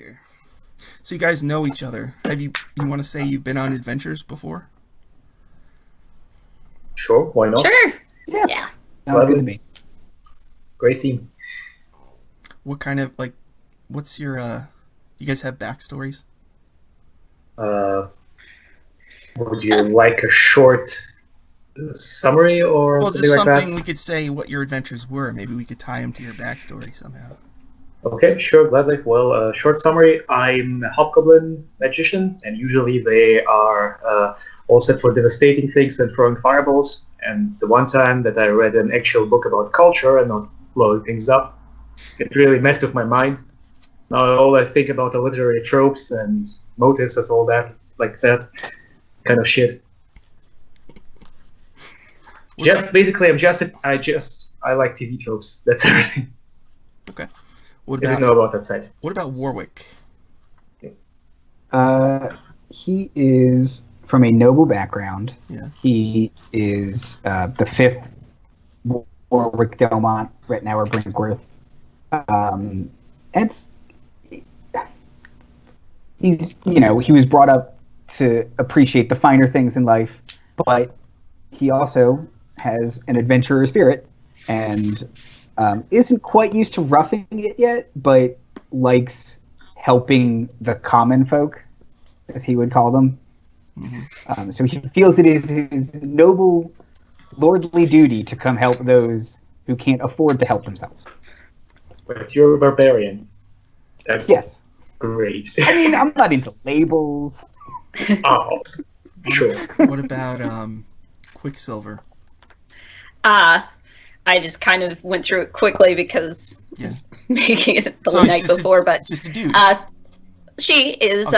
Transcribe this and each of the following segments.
here. So you guys know each other. You want to say you've been on adventures before? Sure, why not? Sure. Yeah. Sounds good to me. Great team. What kind of, like, what's your, you guys have backstories? Would you like a short summary or Well, something just like something that? we could say what your adventures were. Maybe we could tie them to your backstory somehow. Okay, sure, gladly. Well, short summary, I'm a hobgoblin magician, and usually they are all set for devastating things and throwing fireballs. And the one time that I read an actual book about culture and not blowing things up, it really messed with my mind. Now all I think about are literary tropes and motives and all that, like that kind of shit. Basically, I like TV tropes. That's everything. Okay. What I didn't know about that site. What about Warwick? He is from a noble background. Yeah. He is the 5th Warwick Delmont Rettenauer Brinkworth. And he was brought up to appreciate the finer things in life, but he also has an adventurer spirit and isn't quite used to roughing it yet, but likes helping the common folk, as he would call them. Mm-hmm. So he feels it is his noble, lordly duty to come help those who can't afford to help themselves. But you're a barbarian. That's yes. Great. I mean, I'm not into labels. Oh, sure. What about Quicksilver? I just kind of went through it quickly because making it the night before. But just a dude. She is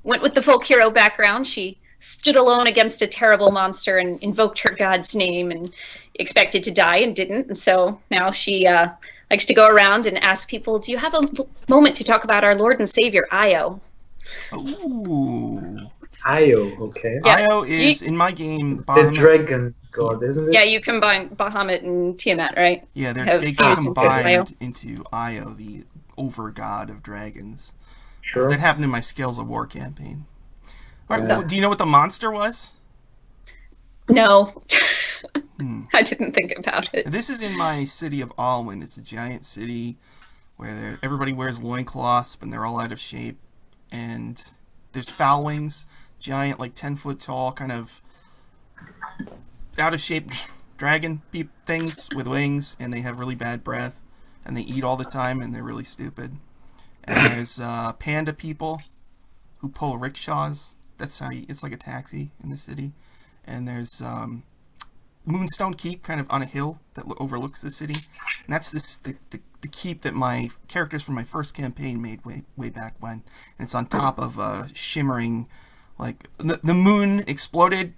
went with the folk hero background. She stood alone against a terrible monster and invoked her god's name and expected to die and didn't. And so now she likes to go around and ask people, "Do you have a moment to talk about our Lord and Savior Io?" Ooh. Io, okay. Yeah. Io is, in my game, the dragon god, isn't it? Yeah, you combine Bahamut and Tiamat, right? Yeah, they get combined into Io, the over-god of dragons. Sure. That happened in my Scales of War campaign. All right, well, do you know what the monster was? No. I didn't think about it. This is in my city of Alwyn. It's a giant city where everybody wears loincloths, and they're all out of shape. And there's foul wings, giant, like 10-foot tall, kind of out of shape dragon things with wings, and they have really bad breath, and they eat all the time, and they're really stupid. And there's panda people who pull rickshaws. That's how it's like a taxi in the city. And there's Moonstone Keep, kind of on a hill that overlooks the city. And that's the keep that my characters from my first campaign made way back when. And it's on top of a shimmering, like the moon exploded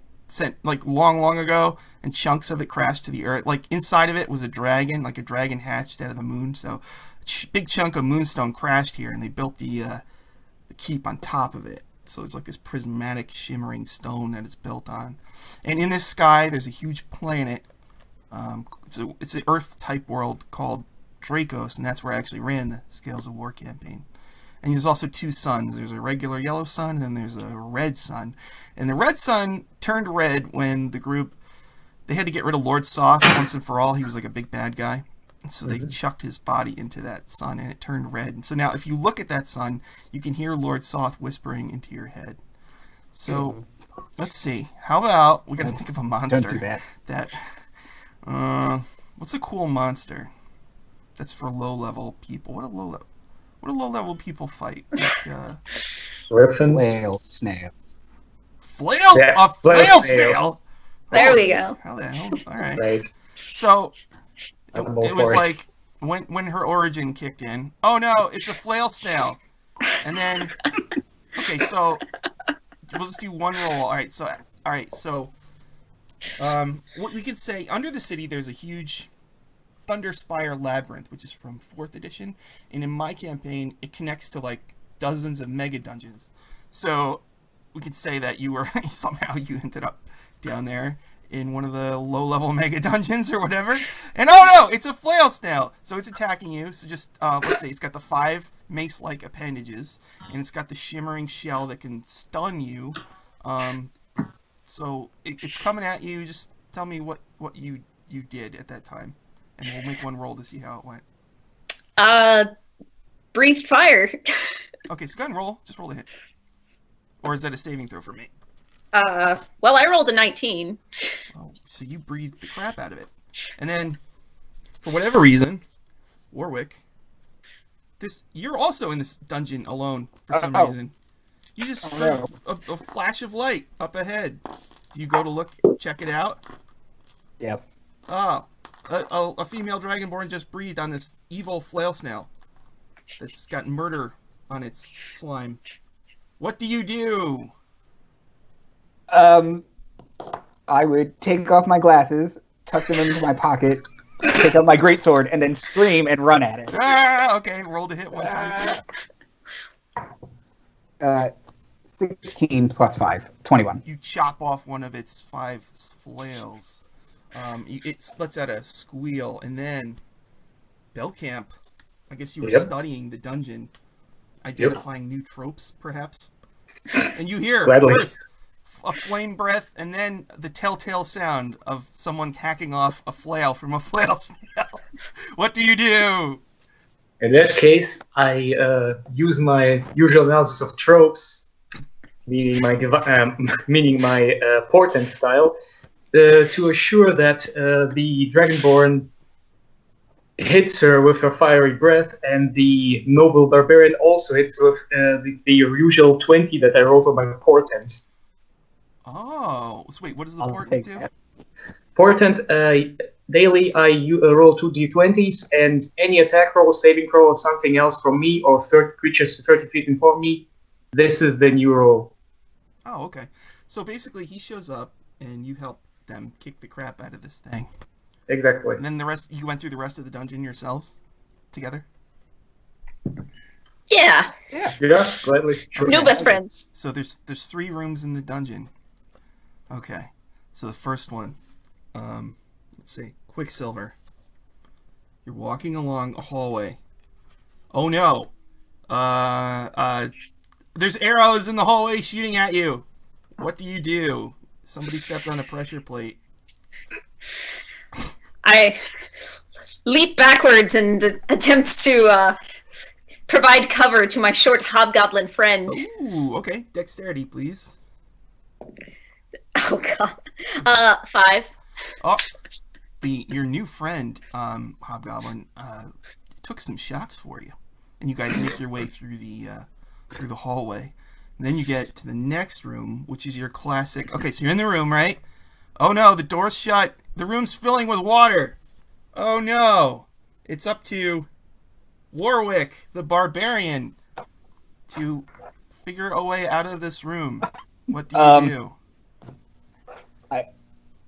like long ago, and chunks of it crashed to the earth. Like inside of it was a dragon, like a dragon hatched out of the moon. So a big chunk of moonstone crashed here, and they built the keep on top of it. So it's like this prismatic, shimmering stone that it's built on. And in this sky, there's a huge planet. It's an Earth-type world called Dracos, and that's where I actually ran the Scales of War campaign. And there's also 2 suns. There's a regular yellow sun, and then there's a red sun. And the red sun turned red when the group, they had to get rid of Lord Soth once and for all. He was like a big bad guy. And so they chucked his body into that sun, and it turned red. And so now if you look at that sun, you can hear Lord Soth whispering into your head. So let's see. How about, we got to think of a monster. Don't do that. What's a cool monster that's for low-level people? What do low-level people fight? Like, Griffins? Flail snail. Flail? Yeah, a flail snail? There we go. How the hell? All right. Right. So I'm it was like when her origin kicked in. Oh no, it's a flail snail. And then okay, so we'll just do one roll. All right, so what we could say, under the city there's a huge Thunderspire Labyrinth, which is from 4th edition, and in my campaign it connects to like dozens of mega dungeons. So we could say that you were somehow you ended up down there in one of the low-level mega dungeons or whatever, and oh no, it's a flail snail, so it's attacking you. So just let's say it's got the 5 mace-like appendages, and it's got the shimmering shell that can stun you. So it's coming at you. Just tell me what you did at that time, and we'll make one roll to see how it went. Breathed fire. Okay, so go ahead and roll. Just roll a hit. Or is that a saving throw for me? Well, I rolled a 19. Oh, so you breathed the crap out of it. And then, for whatever reason, Warwick, you're also in this dungeon alone for some reason. You just heard a flash of light up ahead. Do you go to check it out? Yes. Oh, a female dragonborn just breathed on this evil flail snail that's got murder on its slime. What do you do? I would take off my glasses, tuck them into my pocket, pick up my greatsword, and then scream and run at it. Okay, roll to hit one time, please. 16 plus 5, 21. You chop off one of its 5 flails. It lets out a squeal, and then Bellcamp, I guess you were studying the dungeon, identifying new tropes, perhaps. And you hear first a flame breath, and then the telltale sound of someone hacking off a flail from a flail snail. What do you do? In that case, I use my usual analysis of tropes, meaning my portent style, to assure that the Dragonborn hits her with her fiery breath, and the noble barbarian also hits with the usual 20 that I rolled on my portent. Oh, so wait, what does the portent do? Portent, daily I roll 2 d20s, and any attack roll, saving throw, or something else from me, or creatures 30 feet in front of me, this is the new roll. Oh, okay. So basically he shows up, and you help them kick the crap out of this thing. Exactly. And then you went through the rest of the dungeon yourselves? Together? Yeah. Yeah, gladly. Sure. No best friends. So there's 3 rooms in the dungeon. Okay. So the first one, let's see, Quicksilver. You're walking along a hallway. Oh no! There's arrows in the hallway shooting at you. What do you do? Somebody stepped on a pressure plate. I leap backwards and attempt to provide cover to my short hobgoblin friend. Ooh, okay. Dexterity, please. Oh god. 5. Oh, your new friend, Hobgoblin, took some shots for you, and you guys make your way through the hallway. And then you get to the next room, which is your classic. Okay, so you're in the room, right? Oh no, the door's shut. The room's filling with water. Oh no, it's up to Warwick, the barbarian, to figure a way out of this room. What do you do?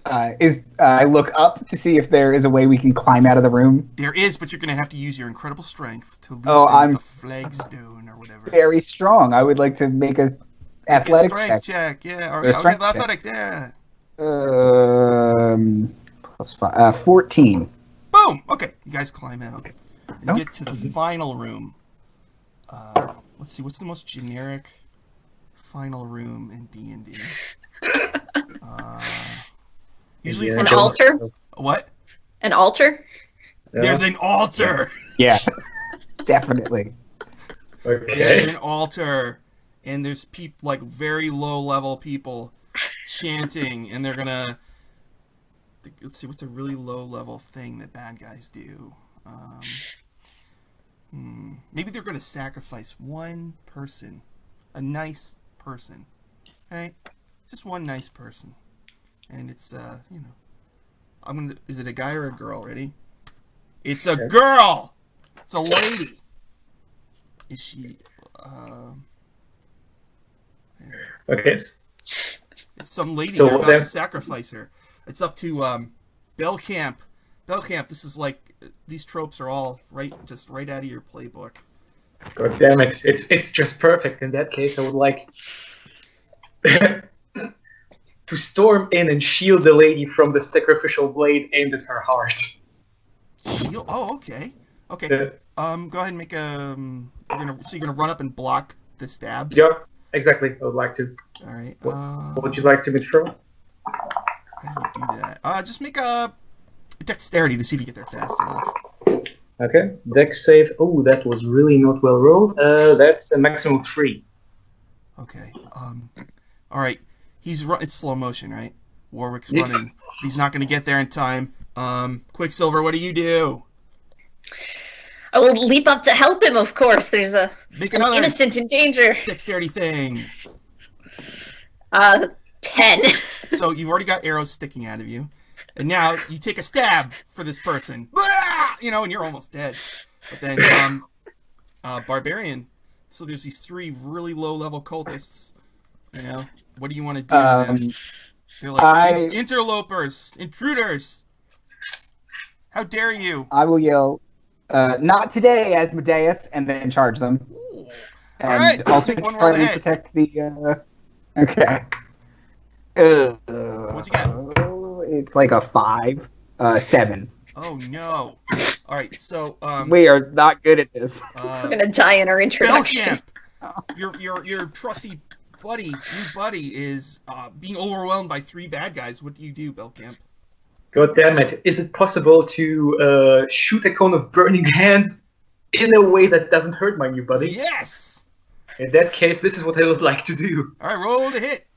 I look up to see if there is a way we can climb out of the room. There is, but you're going to have to use your incredible strength to loosen the flagstone or whatever. Very strong. I would like to make a athletics check. Yeah. Or athletics, yeah. Plus 5, 14. Boom! Okay, you guys climb out. And you get to the final room. Let's see, what's the most generic final room in D&D? Usually an altar? What? An altar? Yeah. There's an altar! Yeah, definitely. Okay. There's an altar, and there's like very low-level people chanting, and they're gonna... Let's see, what's a really low-level thing that bad guys do? Maybe they're gonna sacrifice one person. A nice person. Okay? Just one nice person. And it's, is it a guy or a girl? Ready? It's a girl! It's a lady! Is she, Okay. It's some lady. They're about to sacrifice her. It's up to, Bellcamp. Bellcamp, this is like, these tropes are all right out of your playbook. God damn it. It's just perfect. In that case, I would like to storm in and shield the lady from the sacrificial blade aimed at her heart. Shield? Oh, okay. Okay. Go ahead and make a you're gonna run up and block the stab. Yep, exactly. I would like to. All right. What would you like to throw? How do you do that? Just make a dexterity to see if you get there fast enough. Okay, dex save. Oh, that was really not well rolled. That's a maximum of 3. Okay. All right. It's slow motion, right? Warwick's Yep. running. He's not going to get there in time. Quicksilver, what do you do? I will leap up to help him, of course. There's an another innocent in danger. dexterity thing. 10. So you've already got arrows sticking out of you. And now you take a stab for this person. Blah! You know, and you're almost dead. But then, Barbarian. So there's these 3 really low-level cultists. You know, what do you want to do to them? They're like, interlopers, intruders. How dare you? I will yell, not today, Asmodeus, and then charge them. Ooh. And All right, also make one roll try to ahead. protect the, okay. What'd you get? It's like a 5, 7. Oh, no. All right, so, We are not good at this. We're gonna die in our introduction. Bellcamp, your trusty new buddy is being overwhelmed by 3 bad guys. What do you do, Bellcamp? God damn it! Is it possible to shoot a cone of burning hands in a way that doesn't hurt my new buddy? Yes. In that case, this is what I would like to do. All right, roll to hit.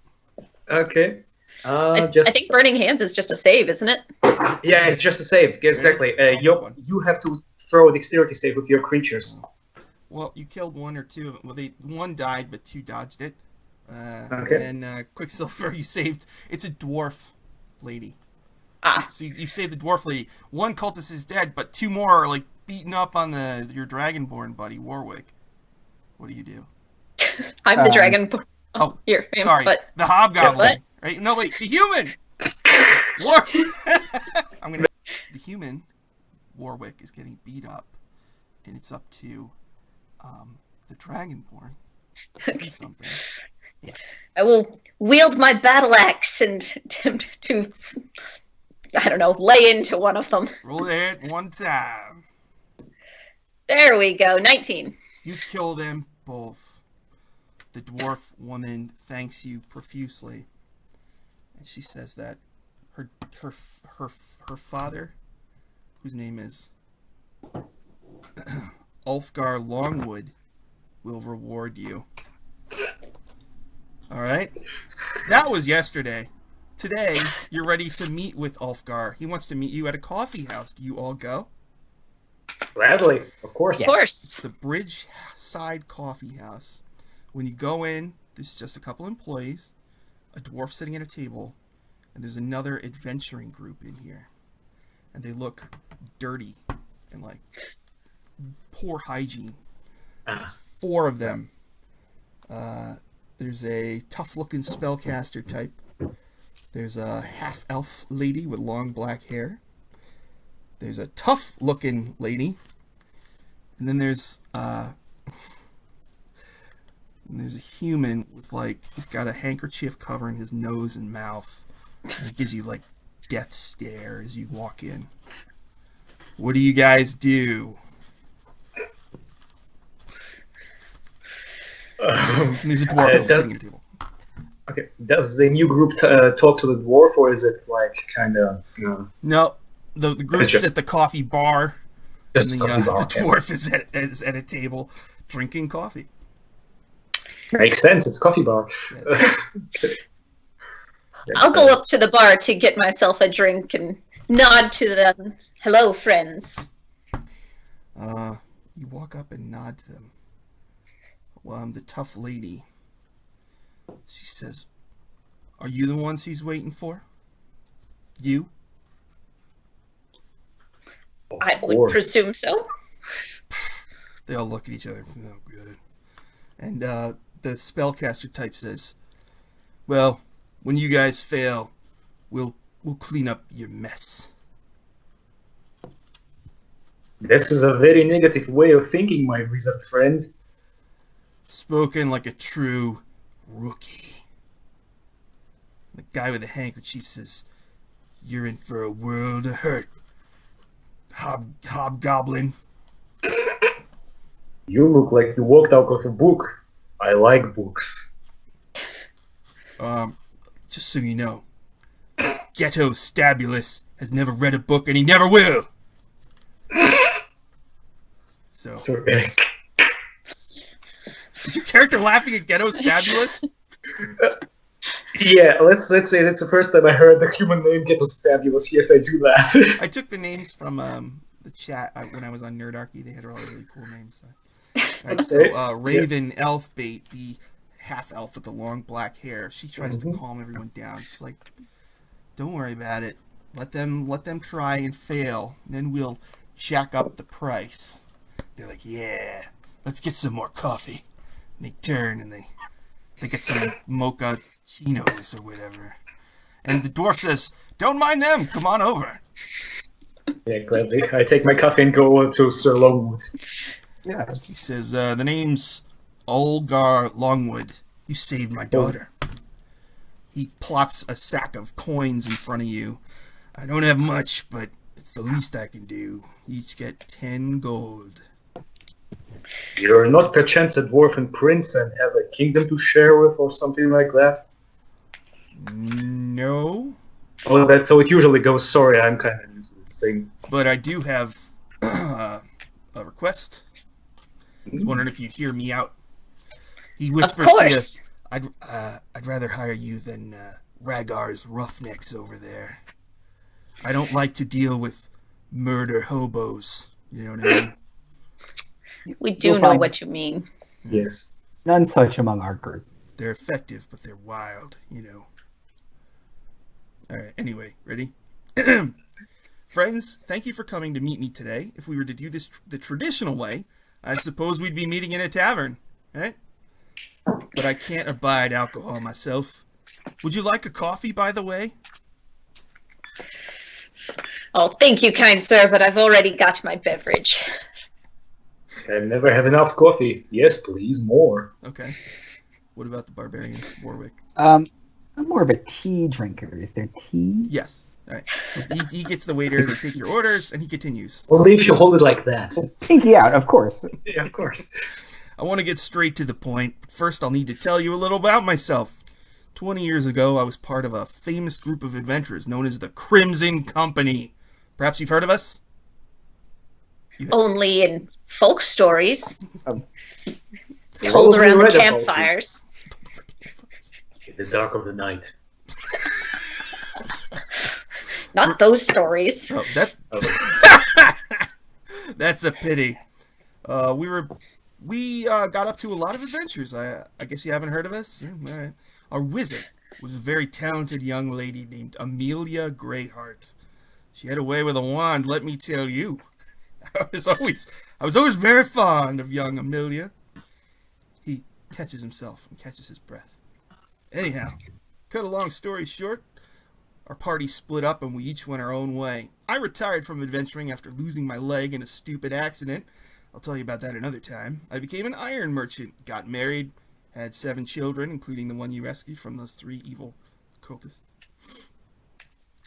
Okay. I think Burning Hands is just a save, isn't it? Yeah, it's just a save. Exactly. You have to throw a dexterity save with your creatures. Well, you killed 1 or 2 of them. Well, 1 died, but 2 dodged it. Okay. And then Quicksilver, you saved. It's a dwarf lady. Ah. So you saved the dwarf lady. 1 cultist is dead, but 2 more are like beating up on your dragonborn buddy Warwick. What do you do? I'm the dragon. Oh, here. Sorry, But the hobgoblin. What? Right? No, wait, the human. The human Warwick is getting beat up, and it's up to the dragonborn to do something. I will wield my battle axe and attempt to, I don't know, lay into one of them. Roll it 1 time. There we go. 19. You kill them both. The dwarf woman thanks you profusely, and she says that her father, whose name is Ulfgar Longwood, will reward you. All right, that was yesterday. Today, you're ready to meet with Ulfgar. He wants to meet you at a coffee house. Do you all go? Gladly, of course. Of course. The Bridgeside Coffee House. When you go in, there's just a couple employees, a dwarf sitting at a table, and there's another adventuring group in here. And they look dirty and like poor hygiene. There's 4 of them. There's a tough-looking spellcaster type. There's a half-elf lady with long black hair. There's a tough-looking lady. And then there's a human with, like, he's got a handkerchief covering his nose and mouth. And he gives you, like, death stare as you walk in. What do you guys do? And there's a dwarf sitting at a table. Okay. Does the new group talk to the dwarf, or is it like kind of? No, the group's at the coffee bar, and Just the coffee bar, dwarf is at a table drinking coffee. Makes sense. It's a coffee bar. Yes. I'll go up to the bar to get myself a drink and nod to them. Hello, friends. You walk up and nod to them. Well, I'm the tough lady. She says, "Are you the ones he's waiting for? You?" I would presume so. They all look at each other. Oh, good. And the spellcaster type says, "Well, when you guys fail, we'll clean up your mess." This is a very negative way of thinking, my wizard friend. Spoken like a true rookie. The guy with the handkerchief says, "You're in for a world of hurt, hobgoblin." You look like you walked out of a book. I like books. Just so you know, Ghetto Stabulus has never read a book and he never will. So, Sorry. is your character laughing at Ghetto Stabulus? Yeah, let's say that's the first time I heard the human name get Stabulus. Yes, I do laugh. I took the names from the chat when I was on Nerdarchy. They had all really cool names. So. All right, so Raven Elfbait, the half-elf with the long black hair, she tries to calm everyone down. She's like, don't worry about it. Let them try and fail. Then we'll jack up the price. They're like, yeah, let's get some more coffee. And they turn and they get some mocha chinos or whatever. And the dwarf says, don't mind them, come on over. Yeah, gladly. I take my coffee and go to Sir Longwood. Yeah. He says, the name's Olgar Longwood. You saved my daughter. He plops a sack of coins in front of you. I don't have much, but it's the least I can do. You each get 10 gold. You're not perchance a dwarven prince and have a kingdom to share with or something like that? No. Oh, that's so it usually goes, sorry, I'm kind of new to this thing. But I do have a request. I was wondering if you'd hear me out. He whispers to you, I'd rather hire you than Rhaegar's roughnecks over there. I don't like to deal with murder hobos. You know what I mean? We do know what you mean. Yes. None such among our group. They're effective, but they're wild, you know. Alright, anyway, ready? Friends, thank you for coming to meet me today. If we were to do this the traditional way, I suppose we'd be meeting in a tavern, right? But I can't abide alcohol myself. Would you like a coffee, by the way? Oh, thank you, kind sir, but I've already got my beverage. I never have enough coffee. Yes, please, more. Okay. What about the barbarian, Warwick? I'm more of a tea drinker. Is there tea? Yes. All right. He gets the waiter to take your orders, and he continues. Only if you hold it like that. Pinky out, of course. Yeah, of course. I want to get straight to the point, but first I'll need to tell you a little about myself. 20 years ago, I was part of a famous group of adventurers known as the Crimson Company. Perhaps you've heard of us? Only in folk stories. Told Told around the campfires. In the dark of the night. Not those stories. Oh, that's a pity. We got up to a lot of adventures. I guess you haven't heard of us? All right. Our wizard was a very talented young lady named Amelia Greyheart. She had a way with a wand, let me tell you. I was always very fond of young Amelia. He catches himself and catches his breath. Anyhow, cut a long story short, our party split up and we each went our own way. I retired from adventuring after losing my leg in a stupid accident. I'll tell you about that another time. I became an iron merchant, got married, had 7 children, including the one you rescued from those 3 evil cultists.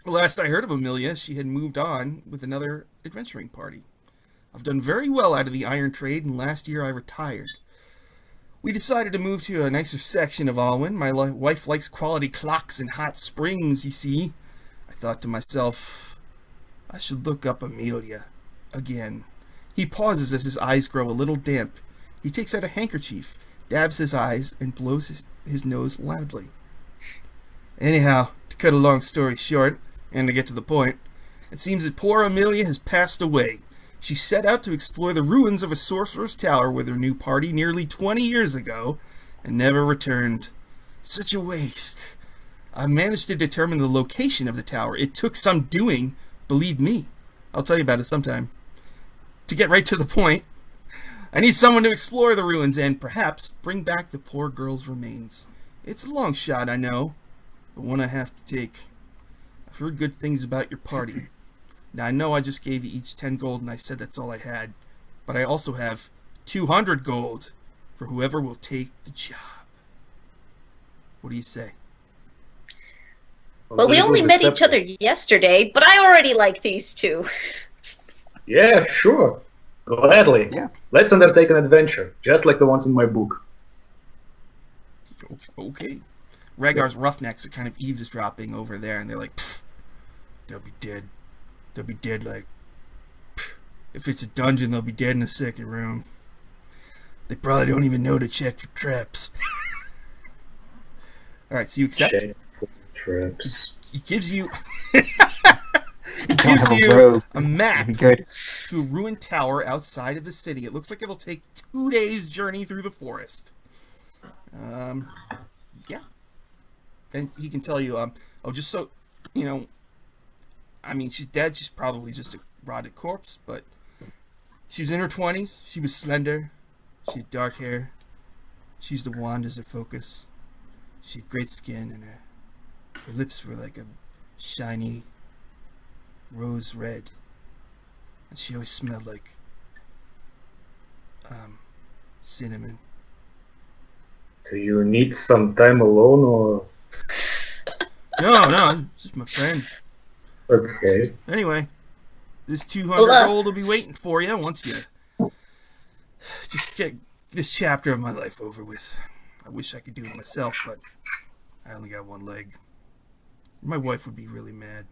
Last I heard of Amelia, she had moved on with another adventuring party. I've done very well out of the iron trade, and last year I retired. We decided to move to a nicer section of Alwyn. My wife likes quality clocks and hot springs, you see. I thought to myself, I should look up Amelia again. He pauses as his eyes grow a little damp. He takes out a handkerchief, dabs his eyes, and blows his nose loudly. Anyhow, to cut a long story short, and to get to the point, it seems that poor Amelia has passed away. She set out to explore the ruins of a sorcerer's tower with her new party nearly 20 years ago, and never returned. Such a waste. I managed to determine the location of the tower. It took some doing, believe me. I'll tell you about it sometime. To get right to the point, I need someone to explore the ruins and perhaps bring back the poor girl's remains. It's a long shot, I know, but one I have to take. I've heard good things about your party. Now, I know I just gave you each 10 gold and I said that's all I had, but I also have 200 gold for whoever will take the job. What do you say? Well, we only met each other yesterday, but I already like these two. Yeah, sure. Gladly. Yeah. Let's undertake an adventure, just like the ones in my book. Okay. Rhaegar's roughnecks are kind of eavesdropping over there, and they're like, "Pfft, they'll be dead. They'll be dead like... pfft, if it's a dungeon, they'll be dead in the second room. They probably don't even know to check for traps." Alright, so you accept? Check for traps. He gives you... He Don't gives have a you rogue. a map That'd be good. to a ruined tower outside of the city. It looks like it'll take 2 days' journey through the forest. Yeah. And he can tell you, just so, I mean, she's dead. She's probably just a rotted corpse, but she was in her 20s. She was slender. She had dark hair. She used a wand as her focus. She had great skin, and her lips were like a shiny rose red. And she always smelled like cinnamon. Do you need some time alone, or...? No, it's just my friend. Okay. Anyway, this 200 gold will be waiting for you once you just get this chapter of my life over with. I wish I could do it myself, but I only got one leg. My wife would be really mad.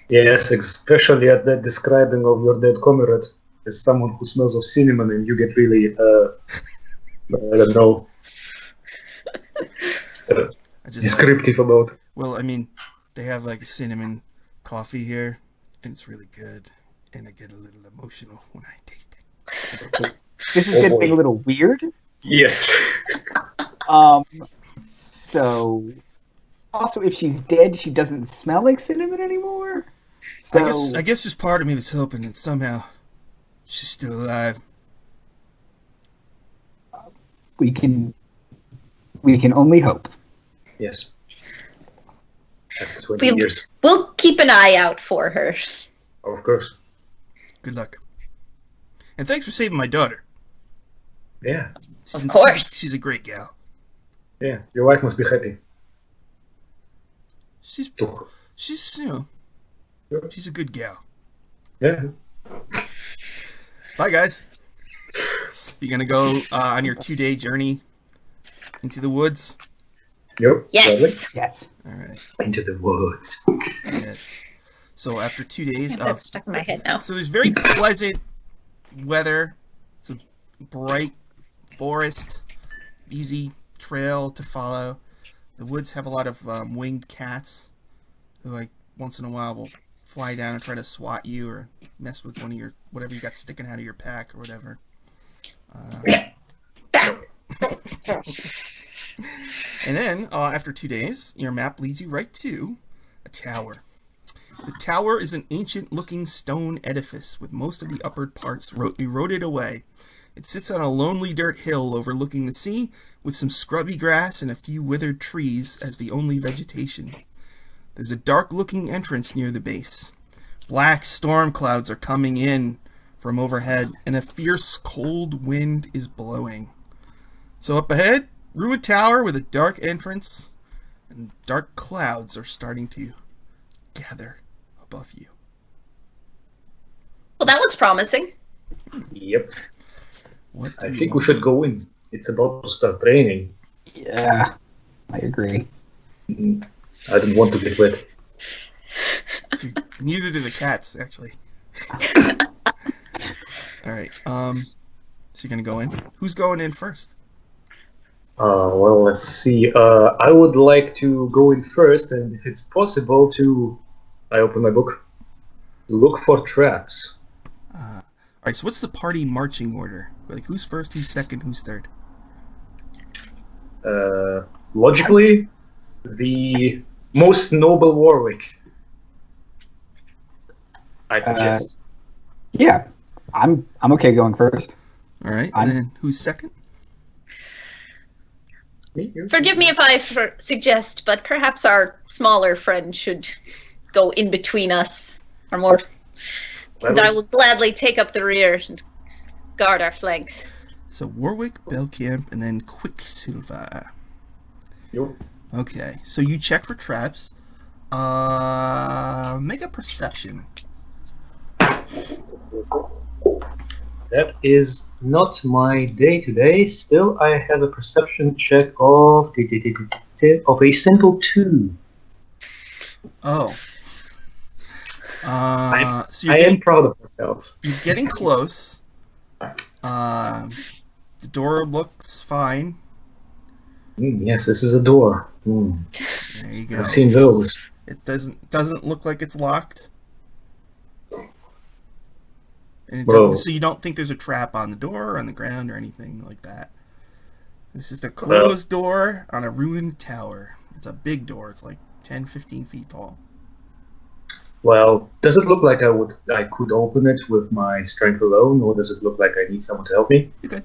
Yes, especially at that describing of your dead comrade as someone who smells of cinnamon, and you get really, I don't know, descriptive about. Well, I mean, they have like a cinnamon coffee here, and it's really good, and I get a little emotional when I taste it. This is getting a little weird. Yes. So, also, if she's dead, she doesn't smell like cinnamon anymore. So, I guess there's part of me that's hoping that somehow she's still alive. we can only hope. Yes. After 20 years. We'll keep an eye out for her. Of course. Good luck. And thanks for saving my daughter. Yeah. Of course. She's a great gal. Yeah. Your wife must be happy. She's a good gal. Yeah. Bye, guys. You gonna go on your 2-day journey into the woods? Yep. Yes. Yes. All right. Into the woods. Yes. So after 2 days That's stuck in my head now. So there's very pleasant weather. It's a bright forest, easy trail to follow. The woods have a lot of winged cats who, like, once in a while will fly down and try to swat you or mess with one of your whatever you got sticking out of your pack or whatever. And then after 2 days, your map leads you right to a tower. The tower is an ancient-looking stone edifice with most of the upper parts eroded away. It sits on a lonely dirt hill overlooking the sea, with some scrubby grass and a few withered trees as the only vegetation. There's a dark-looking entrance near the base. Black storm clouds are coming in from overhead, and a fierce, cold wind is blowing. So up ahead, ruined tower with a dark entrance, and dark clouds are starting to gather above you. Well, that looks promising. Yep. What I think we should go in. It's about to start raining. Yeah, I agree. I don't want to get wet. Neither do the cats, actually. All right. So you're gonna go in. Who's going in first? Well, let's see. I would like to go in first, and if it's possible to, I open my book, look for traps. All right. So what's the party marching order? Like, who's first? Who's second? Who's third? Logically, the most noble Warwick, I'd suggest. Yeah, I'm okay going first. All right. And then who's second? Me, you? Forgive me if I suggest, but perhaps our smaller friend should go in between us, or more. And I will gladly take up the rear and guard our flanks. So Warwick, Bellcamp, and then Quicksilver. Yep. Okay. So you check for traps. Make a perception. That is not my day today. Still, I have a perception check of a simple 2. Oh. So I am proud of myself. You're getting close. The door looks fine. Yes, this is a door. There you go. I've seen those. It doesn't look like it's locked. And so you don't think there's a trap on the door or on the ground or anything like that. It's just a closed door on a ruined tower. It's a big door. It's like 10, 15 feet tall. Well, does it look like I could open it with my strength alone, or does it look like I need someone to help me? You could.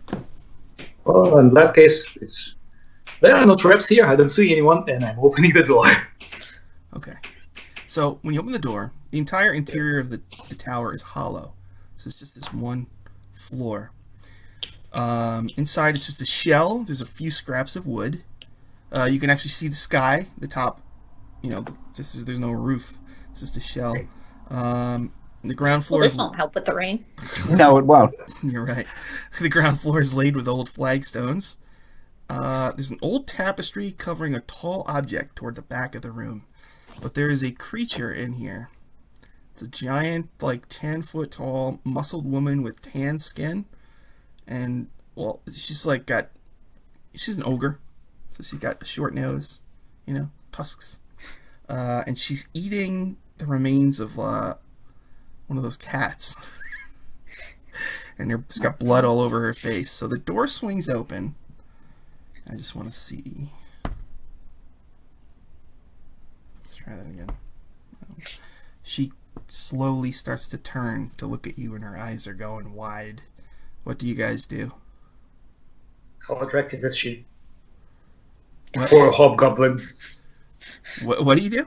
Well, in that case, there are no traps here. I don't see anyone, and I'm opening the door. Okay. So when you open the door, the entire interior of the tower is hollow. So it's just this one floor. Inside it's just a shell. There's a few scraps of wood. You can actually see the sky, the top. There's no roof. It's just a shell. The ground floor. Well, this won't help with the rain. No, it won't. You're right. The ground floor is laid with old flagstones. There's an old tapestry covering a tall object toward the back of the room. But there is a creature in here. It's a giant, like 10-foot tall, muscled woman with tan skin. And, well, she's an ogre. So she's got a short nose, tusks. And she's eating the remains of one of those cats. And there's got blood all over her face. So the door swings open. I just want to see. Let's try that again. She slowly starts to turn to look at you, and her eyes are going wide. What do you guys do? How attractive is she? What? For a hobgoblin. What do you do?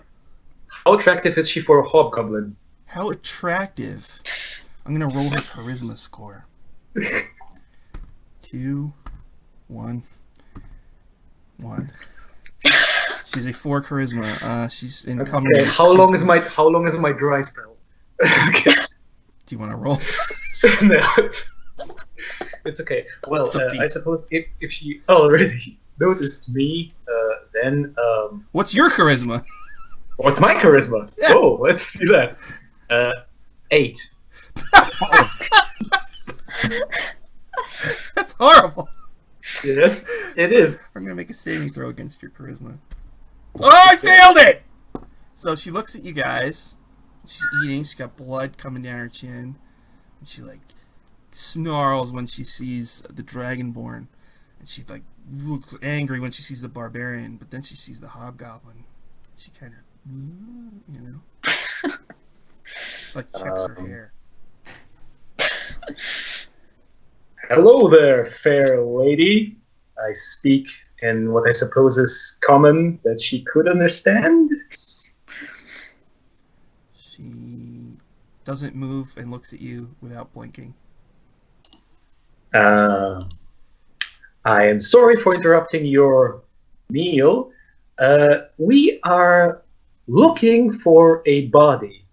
How attractive is she for a hobgoblin? How attractive? I'm gonna roll her charisma score. 2, 1, 1. She's a 4 charisma. She's in common. Okay, how long is my dry spell? Okay. Do you want to roll? No, it's okay. Well, I suppose if she already noticed me, then What's your charisma? What's my charisma? Yeah. Oh, let's see that. 8. That's horrible. Yes, it is. I'm gonna make a saving throw against your charisma. Oh, I failed it! So she looks at you guys. She's eating. She's got blood coming down her chin. And she, snarls when she sees the Dragonborn. And she, looks angry when she sees the Barbarian. But then she sees the Hobgoblin. She kind of, It's checks her hair. Hello there, fair lady. I speak in what I suppose is common that she could understand. She doesn't move and looks at you without blinking. I am sorry for interrupting your meal. We are looking for a body.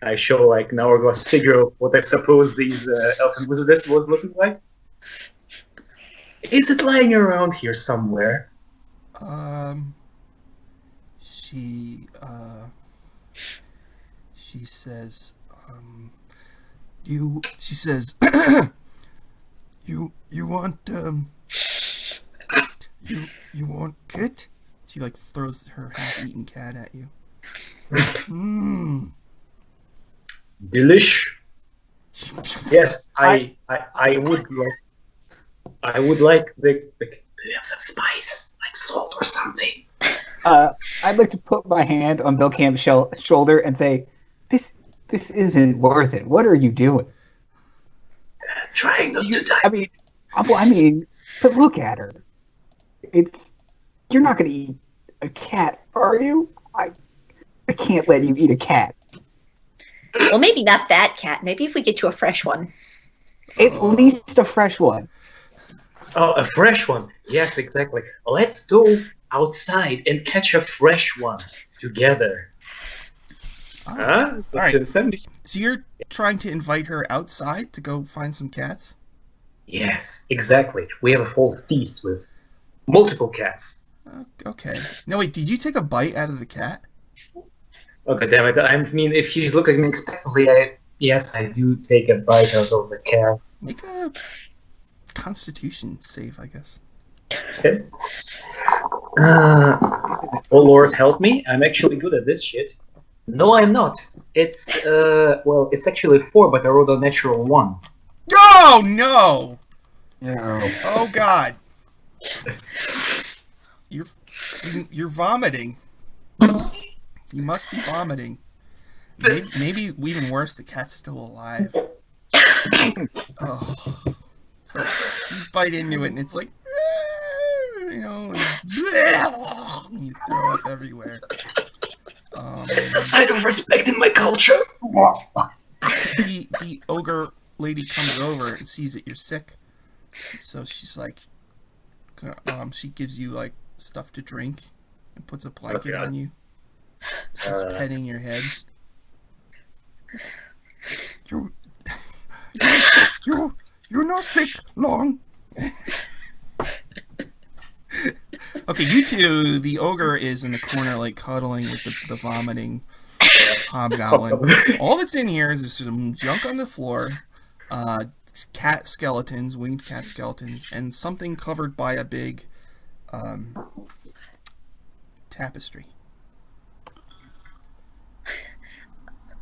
I show an hourglass figure of what I suppose these elfin wizardess was looking like. Is it lying around here somewhere? She says, she says, you want, you want kit? She throws her half-eaten cat at you. Delish. Yes, I would like the do you have some spice, like salt or something? I'd like to put my hand on Bellcamp's shoulder and say, "This isn't worth it. What are you doing?" Trying not to die. I mean, but look at her. You're not going to eat a cat, are you? I can't let you eat a cat. Well, maybe not that cat. Maybe if we get you a fresh one. At least a fresh one. Oh, a fresh one. Yes, exactly. Let's go outside and catch a fresh one together. Oh. Huh? All right. Citizen? So you're trying to invite her outside to go find some cats? Yes, exactly. We have a whole feast with multiple cats. Okay. No, wait, did you take a bite out of the cat? Okay, damn it. I mean, if she's looking at me expectantly, yes, I do take a bite out of the cat. Make a constitution save, I guess. Okay. Oh Lord, help me. I'm actually good at this shit. No, I'm not. It's, it's actually 4, but I rolled a natural 1. Oh, no! No. Oh, God. You're vomiting. You must be vomiting. Maybe even worse, the cat's still alive. Oh. So you bite into it and it's like, and you throw up everywhere. It's a sign of respect in my culture. The ogre lady comes over and sees that you're sick. So she's like, she gives you like stuff to drink and puts a blanket on you. She's petting your head. You're not sick long. Okay, you two, the ogre is in the corner like cuddling with the vomiting hobgoblin. All that's in here is there's some junk on the floor, cat skeletons, winged cat skeletons, and something covered by a big tapestry.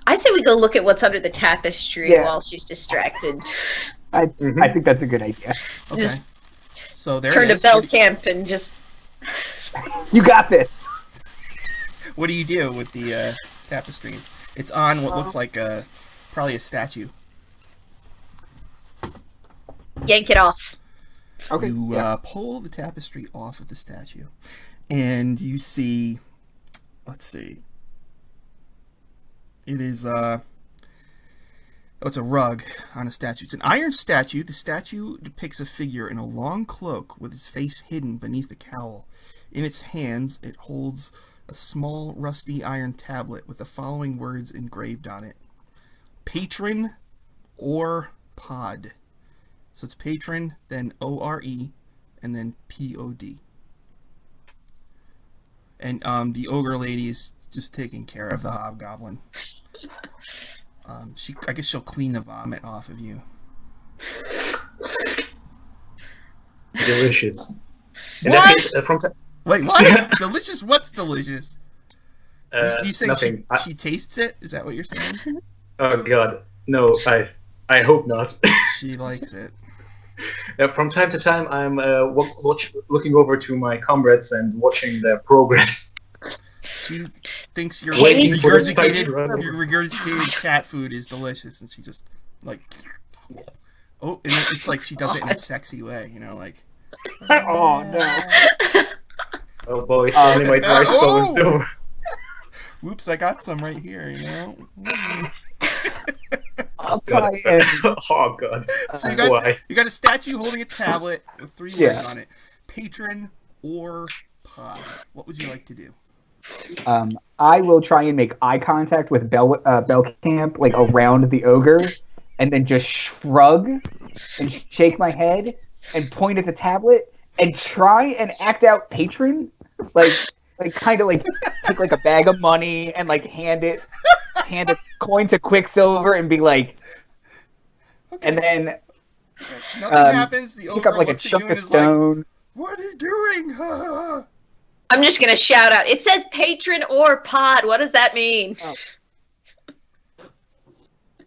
I say we go look at what's under the tapestry while she's distracted. I think that's a good idea. Okay. Just so there turn it to is. Bellcamp and just... You got this. What do you do with the tapestry? It's on what looks like probably a statue. Yank it off. Okay. You pull the tapestry off of the statue, and you see, let's see, it is it's a rug on a statue. It's an iron statue. The statue depicts a figure in a long cloak with his face hidden beneath a cowl. In its hands, it holds a small rusty iron tablet with the following words engraved on it: patron or pod. So it's patron, then O-R-E, and then P-O-D. And the ogre lady is just taking care of the hobgoblin. I guess she'll clean the vomit off of you. Delicious. In What? that case, Wait, what? Delicious? What's delicious? You saying nothing. she tastes it? Is that what you're saying? Oh God, no! I hope not. She likes it. From time to time, I'm looking over to my comrades and watching their progress. She thinks your Waiting for the sight to run over. regurgitated cat food is delicious, and she just like, and it's like she does it in a sexy way, like. Oh no. Oh boy, suddenly my voice closed over. Whoops! I got some right here, I'll God. try and Oh God. So Why? you got a statue holding a tablet with 3 words on it: patron or pod. What would you like to do? I will try and make eye contact with Bellcamp, like around the ogre, and then just shrug and shake my head and point at the tablet and try and act out patron, like kind of like take like a bag of money and like hand a coin to Quicksilver and be like, Okay. and then Nothing happens. The pick ogre up like a looks at you chunk and of is like, stone. "What are you doing?" I'm just going to shout out. It says patron or pod. What does that mean? Oh.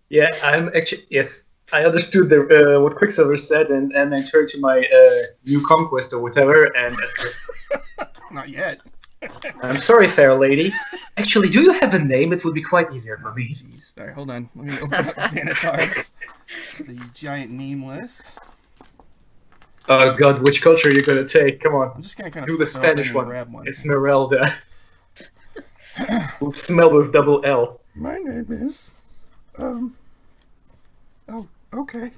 Yeah, I'm actually yes. I understood what Quicksilver said, and I turned to my new conquest or whatever, and asked her, Not yet. I'm sorry, fair lady. Actually, do you have a name? It would be quite easier for me. Jeez. All right, hold on. Let me open up Xanathar's the giant name list. Oh God, which culture are you gonna take? Come on, I'm just gonna kind of do the Spanish one. Grab one. Esmeralda. Smell with double L. My name is. Oh, okay.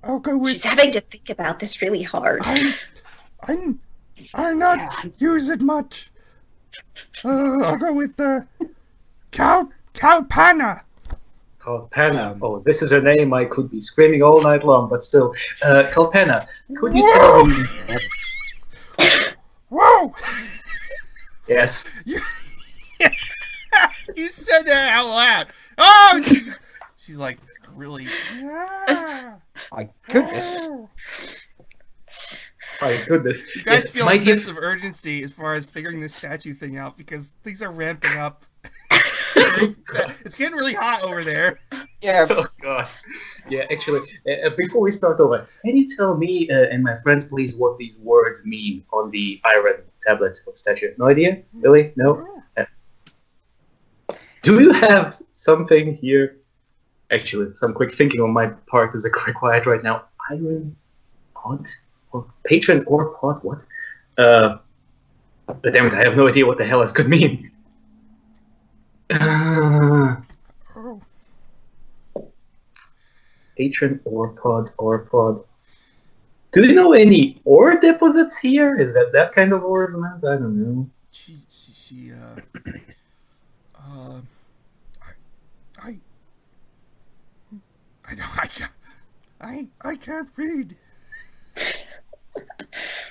I'll go with. She's having to think about this really hard. I not use it much. I'll go with Kalpana. Kalpana. Oh, this is a name I could be screaming all night long, but still. Kalpana, could you tell me... Whoa! Yes. You said that out loud. Oh! She's like, really? My goodness. Oh. My goodness. You guys Yes, feel my a dear- sense of urgency as far as figuring this statue thing out because things are ramping up. It's getting really hot over there. Yeah. Oh god. Yeah, actually, before we start over, can you tell me and my friends, please, what these words mean on the iron tablet of statue? No idea? Really? No? Do you have something here? Actually, some quick thinking on my part is required right now. Iron pod? Or patron or pod? What? But damn it, I have no idea what the hell this could mean. Oh. Patron or pod. Do you know any ore deposits here? Is that kind of ore? I don't know. I can't read.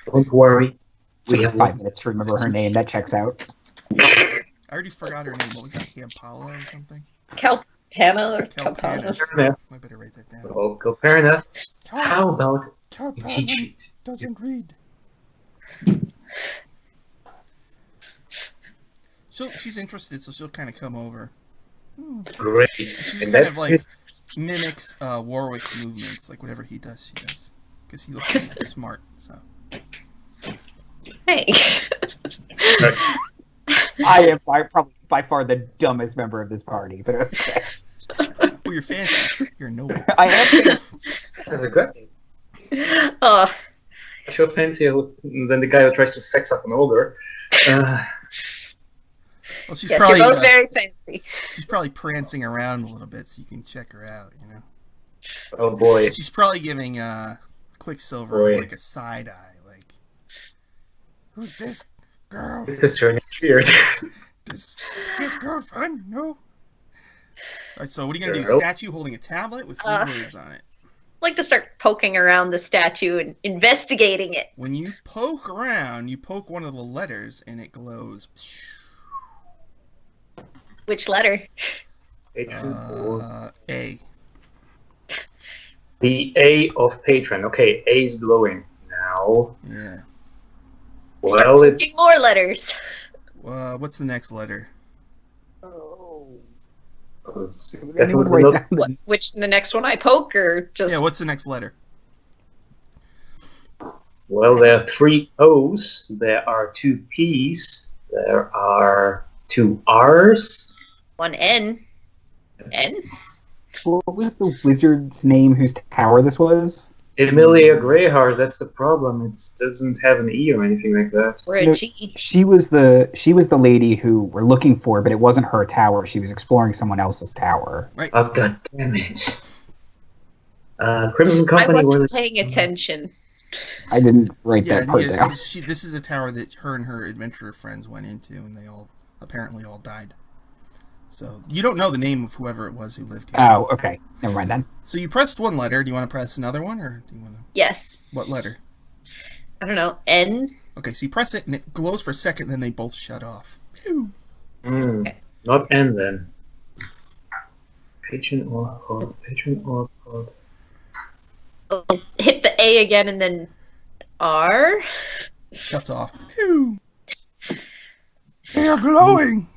Don't worry. We We have have 5 minutes to remember her name. That checks out. I already forgot her name. What was that? Campala or something? Kalpana or Kalpana. Kalpana? I better write that down. Oh, Coperna. How about you teach Kalpana me? doesn't read. She's interested, so she'll kind of come over. Great. She just And kind that of like mimics Warwick's movements, like whatever he does, she does, because he looks smart. So Hey. I am probably by far the dumbest member of this party, but okay. well, you're fancy. You're a noble. I am. That's a good thing. Oh, Much more fancier than the guy who tries to sex up an ogre. Well, she's yes, probably you're both very fancy. she's probably prancing around a little bit, so you can check her out. You know, Oh boy. she's probably giving Quicksilver Boy. like a side eye, like Who's this girl? This is turning weird. This girl fun? No. All right. So what are you gonna do? Girl. Statue holding a tablet with 3 words on it. I'd like to start poking around the statue and investigating it. When you poke around, you poke one of the letters, and it glows. Which letter? A. The A of patron. Okay, A is glowing. Now, Yeah. well, it's Poking more letters. What's the next letter? Anyone definitely write not. down the- Which the next one I poke, or just Yeah. What's the next letter? Well, there are 3 O's. There are 2 P's. There are 2 R's. one N? N? What was the wizard's name whose tower this was? Emilia Greyheart. That's the problem. It doesn't have an E or anything like that. Or a No. G? She was the lady who we're looking for, but it wasn't her tower. She was exploring someone else's tower. Oh god damn it! Crimson I Company. wasn't was paying attention. I didn't write Yeah. that part yeah down. this is a tower that her and her adventurer friends went into, and they all apparently all died. So you don't know the name of whoever it was who lived here. Oh, okay. Never mind then. So you pressed one letter. Do you want to press another one, or do you want to? Yes. What letter? I don't know. N? Okay, so you press it, and it glows for a second, then they both shut off. Pew. Not N then. Patron or pod. Patron or pod. I'll hit the A again and then R? Shuts off. Pew. They are glowing.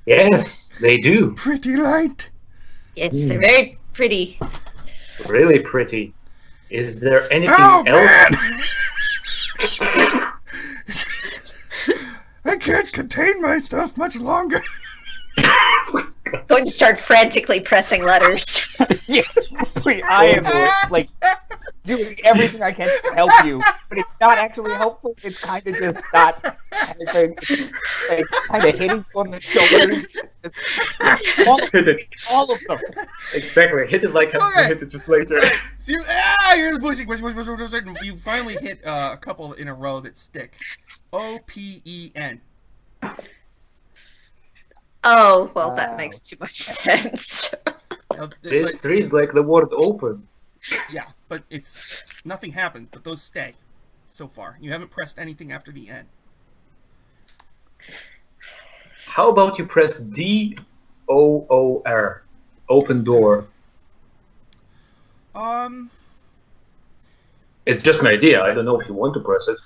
Yes, they do. Pretty light. Yes, they're very pretty. Really pretty. Is there anything Oh, else? man. I can't contain myself much longer. Going to start frantically pressing letters. Yeah, I am like doing everything I can to help you, but it's not actually helpful. It's kind of just not anything. It's like kind of hitting you on the shoulders. Hit it. All of them. Exactly. Hit it like Okay. hit it just later. So you're pushing. You finally hit a couple in a row that stick. OPEN. Oh, well, that Wow. makes too much sense. This reads like the word open. Yeah, but it's nothing happens. But those stay. So far, you haven't pressed anything after the N. How about you press DOOR? Open door. It's just an idea. I don't know if you want to press it.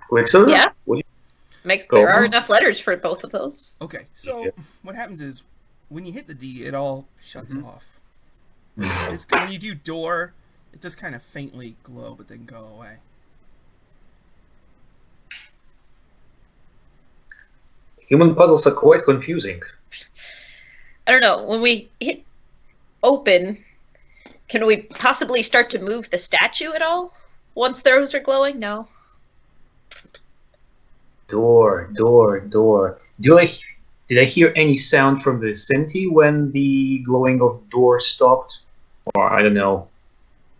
Quicksilver? Yeah. What do you- There are enough letters for both of those. Okay, so what happens is when you hit the D, it all shuts off. It's, when you do door, it just kind of faintly glow, but then go away. Human puzzles are quite confusing. I don't know. When we hit open, can we possibly start to move the statue at all? Once those are glowing? No. Door. Did I hear any sound from the vicinity when the glowing of door stopped? Or I don't know,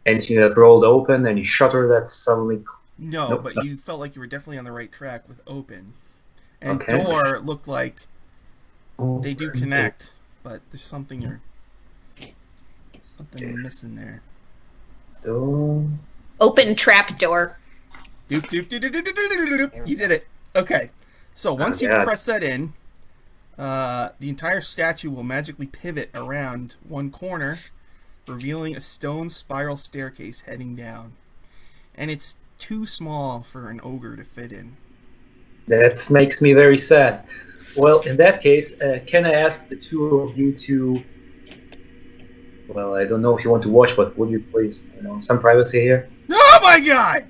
anything that rolled open, any shutter that suddenly... No, Nope. but you felt like you were definitely on the right track with open. And Okay. door looked like they do connect, but there's something missing there. Door. Open trap door. Doop, doop, doop, doop, doop, doop, doop, doop, doop. You did it. Okay. So once you God. press that in, the entire statue will magically pivot around one corner, revealing a stone spiral staircase heading down. And it's too small for an ogre to fit in. That makes me very sad. Well, in that case, can I ask the two of you to... Well, I don't know if you want to watch, but would you please, some privacy here? Oh my god!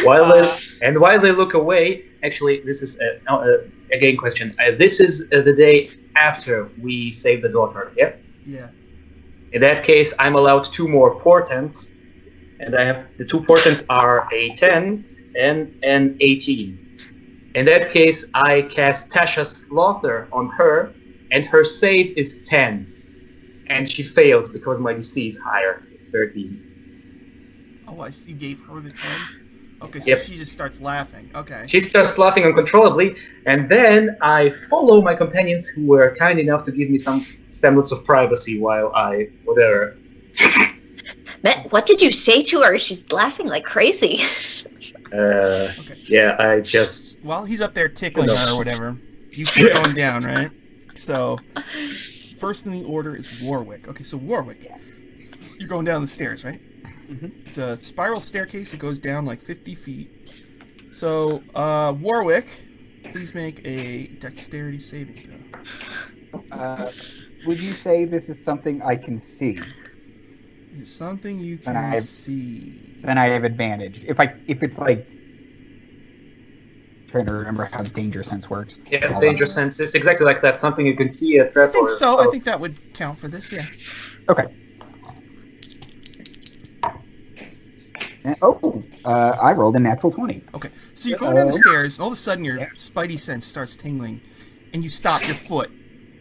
While they look away, actually, this is a game question. This is the day after we save the daughter, yeah? Yeah. In that case, I'm allowed 2 more portents, and I have the 2 portents are a 10 and an 18. In that case, I cast Tasha's Slaughter on her, and her save is 10. And she fails because my DC is higher. It's 13. Oh, I see. You gave her the 10? Okay, so Yep. she just starts laughing. Okay. She starts laughing uncontrollably, and then I follow my companions who were kind enough to give me some semblance of privacy while I... whatever. Matt, what did you say to her? She's laughing like crazy. Okay. Yeah, I just... While he's up there tickling her or whatever, you keep going down, right? So, first in the order is Warwick. Okay, so Warwick, you're going down the stairs, right? Mm-hmm. It's a spiral staircase. It goes down like 50 feet. So, Warwick, please make a dexterity saving throw. Would you say this is something I can see? Is it something you Then can I've- see? Then I have advantage. If it's like, trying to remember how danger sense works. Yeah, danger sense is exactly like that. Something you can see, a I threat think or... so. I think that would count for this, yeah. Okay. And, I rolled a natural 20. Okay, so you're going down the stairs, and all of a sudden your spidey sense starts tingling, and you stop your foot,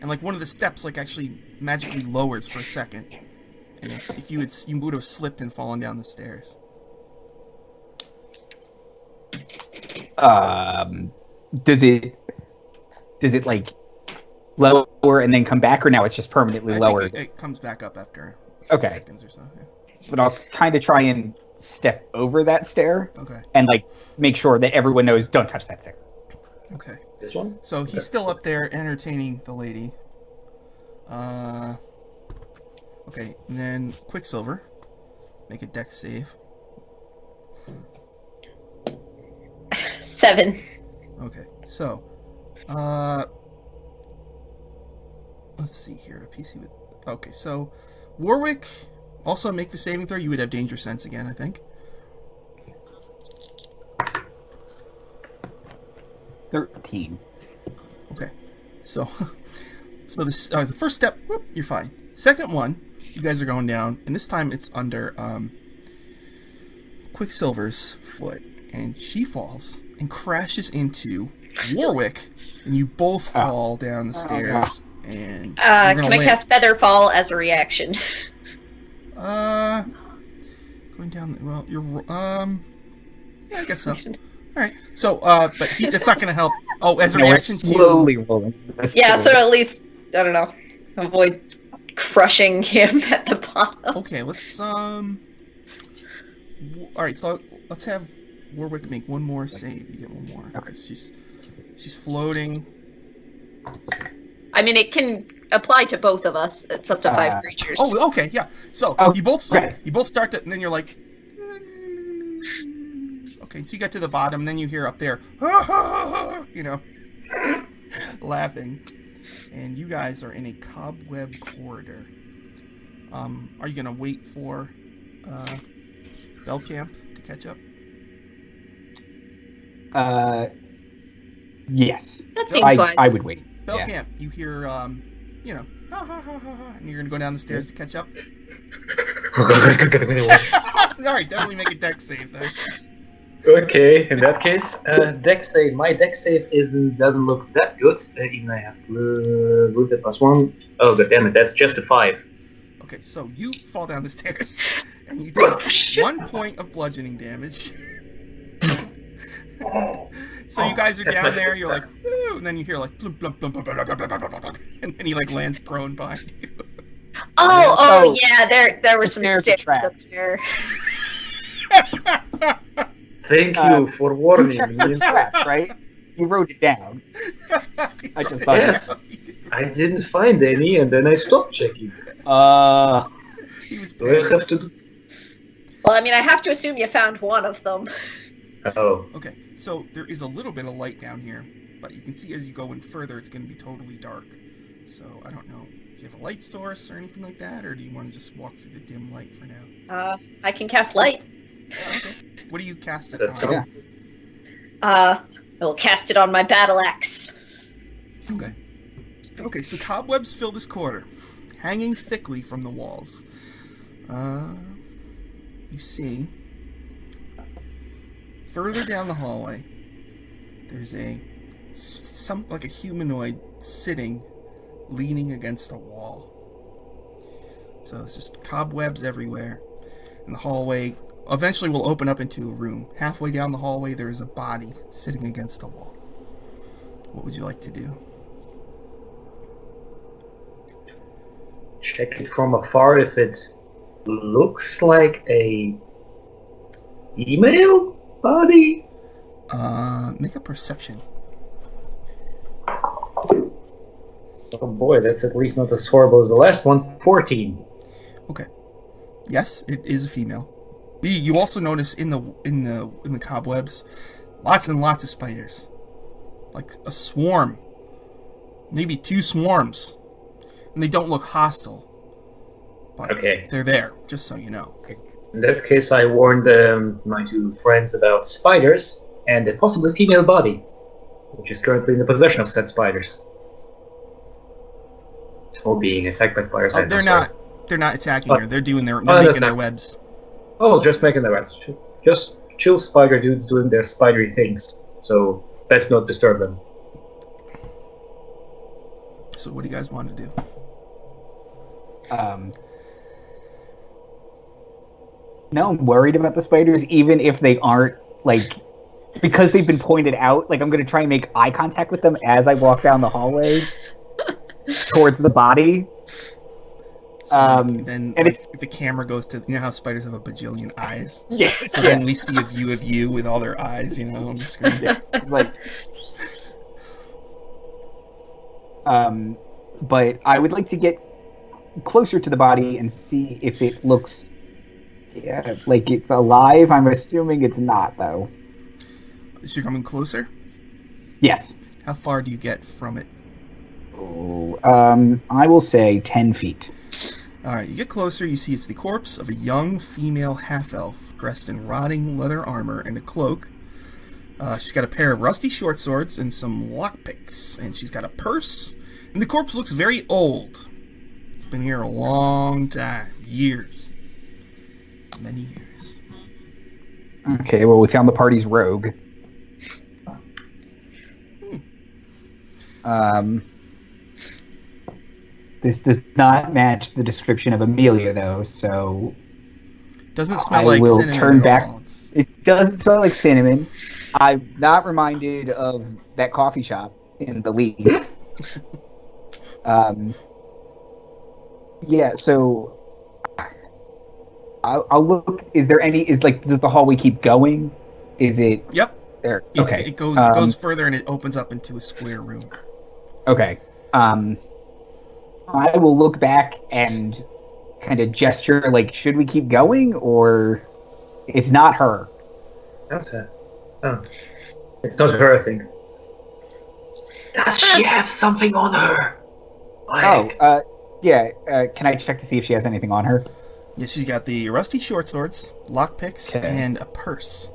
and like one of the steps like actually magically lowers for a second, and if you would have slipped and fallen down the stairs. Does it like lower and then come back, or now it's just permanently I lowered? think it comes back up after 6 Okay. seconds or so. Yeah. But I'll kind of try and step over that stair Okay. and like make sure that everyone knows don't touch that stair. Okay. This one? So he's still up there entertaining the lady. Okay, and then Quicksilver, make a dex save. 7. Okay, so, let's see here. A PC with... Okay, so, Warwick, also make the saving throw. You would have danger sense again, I think. 13. Okay, so, the first step, whoop, you're fine. Second one, you guys are going down, and this time it's under, Quicksilver's foot, and she falls and crashes into Warwick, and you both fall down the stairs. And can I cast Feather Fall as a reaction? Going down. Well, you're. Yeah, I guess so. All right. So, but that's not going to help. Oh, as a reaction to slowly rolling. Yeah, so at least I don't know, avoid crushing him at the bottom. Okay, let's all right, so let's have Warwick make one more save. You get one more because she's floating. I mean, it can apply to both of us. It's up to 5 creatures. Oh, okay, yeah. So you both start to, and then you're like, okay. So you get to the bottom, and then you hear up there, laughing, and you guys are in a cobweb corridor. Are you gonna wait for Bellcamp to catch up? Yes. That seems wise. I would wait. Bellcamp, you hear, ha ha ha ha, and you're gonna go down the stairs to catch up. All right, definitely make a dex save then. Okay, in that case, dex save. My dex save doesn't look that good. Even I have loot at +1. Oh, god damn it, that's just a 5. Okay, so you fall down the stairs, and you take 1 point of bludgeoning damage. So you guys are down there, you're like, woo, and then you hear like, plump, plump, plump, plump, plump, plump, plump, plump, and then he like lands prone behind you. Oh yeah, there were some stairs up there. Thank you for warning me. Right? You wrote it down. I just thought. Yes, I didn't find any, and then I stopped checking. He was Do I have to do? Well, I mean, I have to assume you found one of them. Oh. Okay, so there is a little bit of light down here, but you can see as you go in further, it's going to be totally dark. So I don't know if you have a light source or anything like that, or do you want to just walk through the dim light for now? I can cast light. Okay. What do you cast it That's on? I will cast it on my battle axe. Okay. Okay, so cobwebs fill this corridor, hanging thickly from the walls. You see, further down the hallway, there's like a humanoid sitting, leaning against a wall. So it's just cobwebs everywhere, and the hallway eventually will open up into a room. Halfway down the hallway, there is a body sitting against a wall. What would you like to do? Check it from afar if it looks like a email body. Make a perception. Oh boy, that's at least not as horrible as the last one. 14. Okay. Yes, it is a female. B, you also notice in the cobwebs, lots and lots of spiders, like a swarm, maybe 2 swarms, and they don't look hostile. But Okay. they're there, just so you know. In that case, I warned my 2 friends about spiders and a possibly female body, which is currently in the possession of said spiders. Or being attacked by spiders. Oh, they're not attacking her. They're making their webs. Oh, just making their webs. Just chill spider dudes doing their spidery things. So best not disturb them. So what do you guys want to do? No, I'm worried about the spiders, even if they aren't, like, because they've been pointed out. Like, I'm going to try and make eye contact with them as I walk down the hallway towards the body. So then the camera goes to, you know how spiders have a bajillion eyes? Yeah. So then we see a view of you with all their eyes, on the screen. Yeah. Like, but I would like to get closer to the body and see if it looks, like it's alive. I'm assuming it's not, though. So you're coming closer? Yes. How far do you get from it? Oh, I will say 10 feet. Alright, you get closer, you see it's the corpse of a young female half-elf dressed in rotting leather armor and a cloak. She's got a pair of rusty short swords and some lockpicks, and she's got a purse, and the corpse looks very old. It's been here a long time. Years. Many years. Okay, well, we found the party's rogue. This does not match the description of Amelia, though, so Doesn't smell I like will cinnamon turn at back. all. It's- It doesn't smell like cinnamon. I'm not reminded of that coffee shop in the least. Yeah, so I'll look. Is there any? Does the hallway keep going? Is it Yep. there? It, Okay. it goes further and it opens up into a square room. Okay. I will look back and kind of gesture, like, should we keep going, or it's not her. That's her. Oh. It's not her, I think. Does she have something on her? Like, Yeah. Can I check to see if she has anything on her? Yeah, she's got the rusty short swords, lockpicks, Okay. and a purse.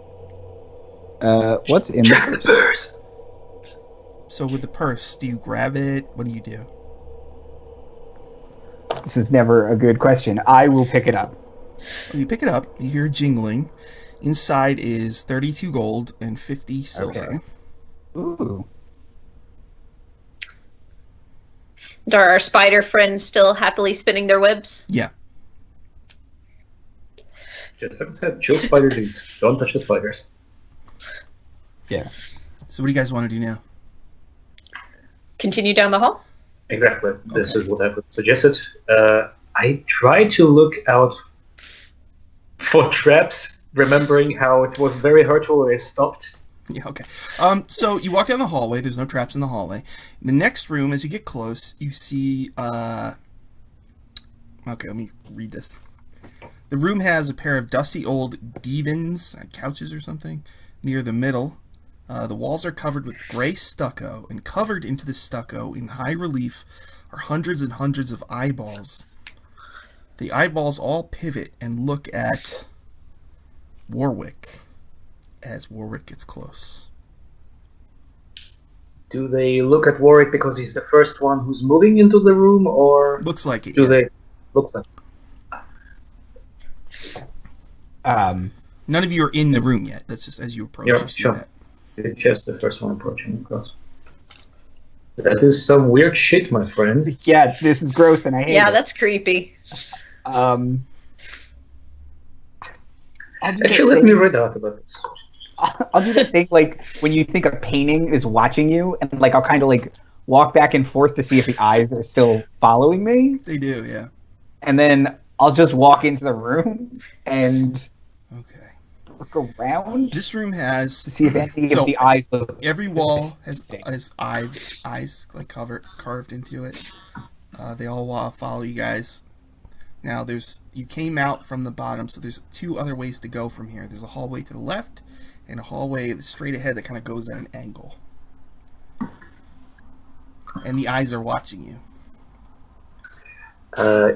What's in check the the purse. So with the purse, do you grab it? What do you do? This is never a good question. I will pick it up. Well, you pick it up, you hear jingling. Inside is 32 gold and 50 silver. Okay. Ooh. And are our spider friends still happily spinning their webs? Yeah. Just like I said, chill spider dudes. Don't touch the spiders. Yeah. So what do you guys want to do now? Continue down the hall? Exactly. This Okay. is what I would suggest it. I try to look out for traps, remembering how it was very hurtful when I stopped. Yeah, okay. So you walk down the hallway. There's no traps in the hallway. In the next room, as you get close, you see. Okay, let me read this. The room has a pair of dusty old divans, couches or something, near the middle. The walls are covered with gray stucco, and covered into the stucco in high relief are hundreds and hundreds of eyeballs. The eyeballs all pivot and look at Warwick as Warwick gets close. Do they look at Warwick because he's the first one who's moving into the room, or Looks like it. do Yeah. they look like? None of you are in the room yet. That's just as you approach. Yeah, You see sure. that. It's just the first one approaching, of course. That is some weird shit, my friend. Yeah, this is gross, and I hate Yeah, it. that's creepy. I'll do Actually, let me read out about this. I'll do the thing, like, when you think a painting is watching you, and, like, I'll kind of, like, walk back and forth to see if the eyes are still following me, They do, yeah. and then I'll just walk into the room and Okay. look around This room has to see if any So, of the eyes look... every wall has eyes like carved into it. They all follow you guys. Now you came out from the bottom, so there's two other ways to go from here. There's a hallway to the left and a hallway straight ahead that kind of goes at an angle. And the eyes are watching you.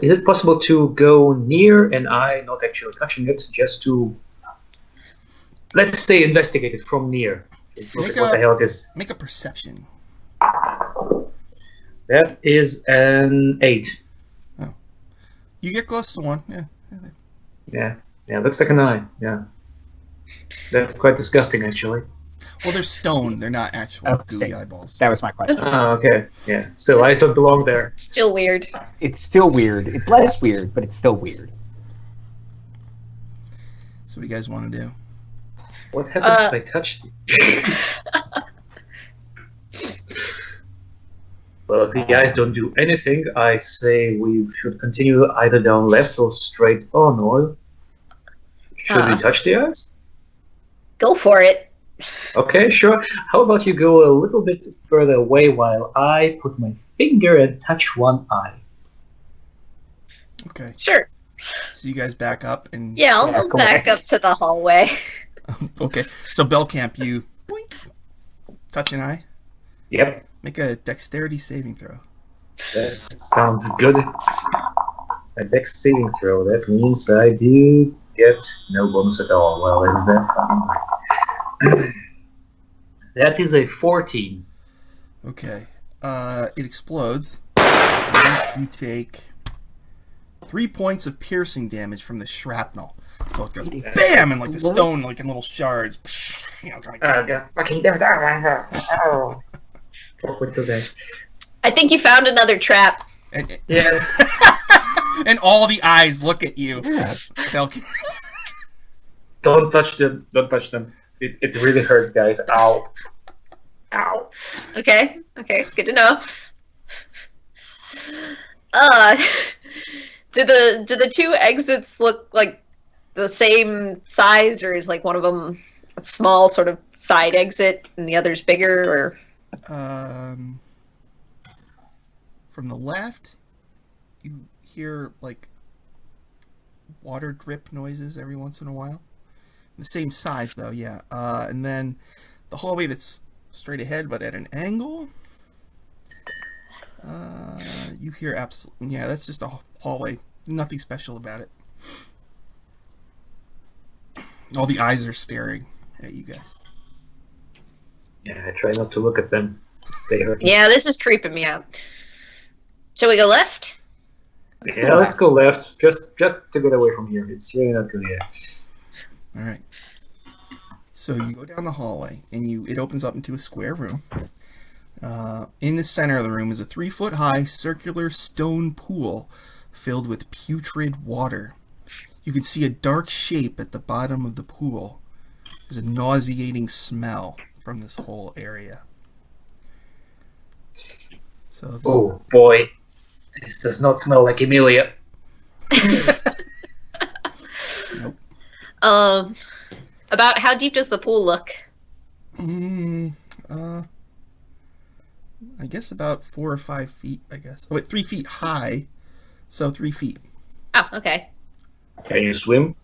Is it possible to go near and I not actually touching it, just to, let's say, investigate it from near? Look at what the hell it is. Make a perception. That is an 8. You get close to one. Yeah. Yeah, looks like an eye. Yeah. That's quite disgusting, actually. Well, they're stone. They're not actual Okay. gooey eyeballs. That was my question. Oh, okay. Yeah. Still, eyes don't belong there. Still weird. It's still weird. It's less weird, but it's still weird. So what do you guys want to do? What happens if I touch them? Well, if the eyes don't do anything, I say we should continue either down left or straight on, or should we touch the eyes? Go for it. Okay, sure. How about you go a little bit further away while I put my finger and touch one eye? Okay. Sure. So you guys back up and Yeah, I'll Yeah, go back ahead. up to the hallway. okay. So Bellcamp, you boink, touch an eye. Yep, Make a dexterity saving throw. that sounds good. A dex saving throw. That means I do get no bonus at all. Well, is that fucking right? That is a 14. Okay. It explodes. You take 3 points of piercing damage from the shrapnel. So it goes BAM! And like the stone, like in little shards. Fucking damn it. Oh. What today? I think you found another trap. Yes. And all the eyes look at you. Yeah. Don't touch them. Don't touch them. It really hurts, guys. Ow. Ow. Okay, good to know. Do the two exits look like the same size, or is like one of them a small sort of side exit and the other's bigger, or? From the left, you hear like water drip noises every once in a while. The same size though, yeah. And then the hallway that's straight ahead but at an angle, you hear absolutely, yeah, that's just a hallway. Nothing special about it. All the eyes are staring at you guys. Yeah, I try not to look at them. They hurt me. Yeah, this is creeping me out. Shall we go left? Yeah, let's go left. Just to get away from here. It's really not good here. All right. So you go down the hallway, and it opens up into a square room. In the center of the room is a 3-foot-high circular stone pool filled with putrid water. You can see a dark shape at the bottom of the pool. There's a nauseating smell from this whole area. So Oh boy, this does not smell like Emilia. Nope. About how deep does the pool look? I guess about 4 or 5 feet, I guess. Oh, wait, 3 feet high, so 3 feet. Oh, okay. Can you swim?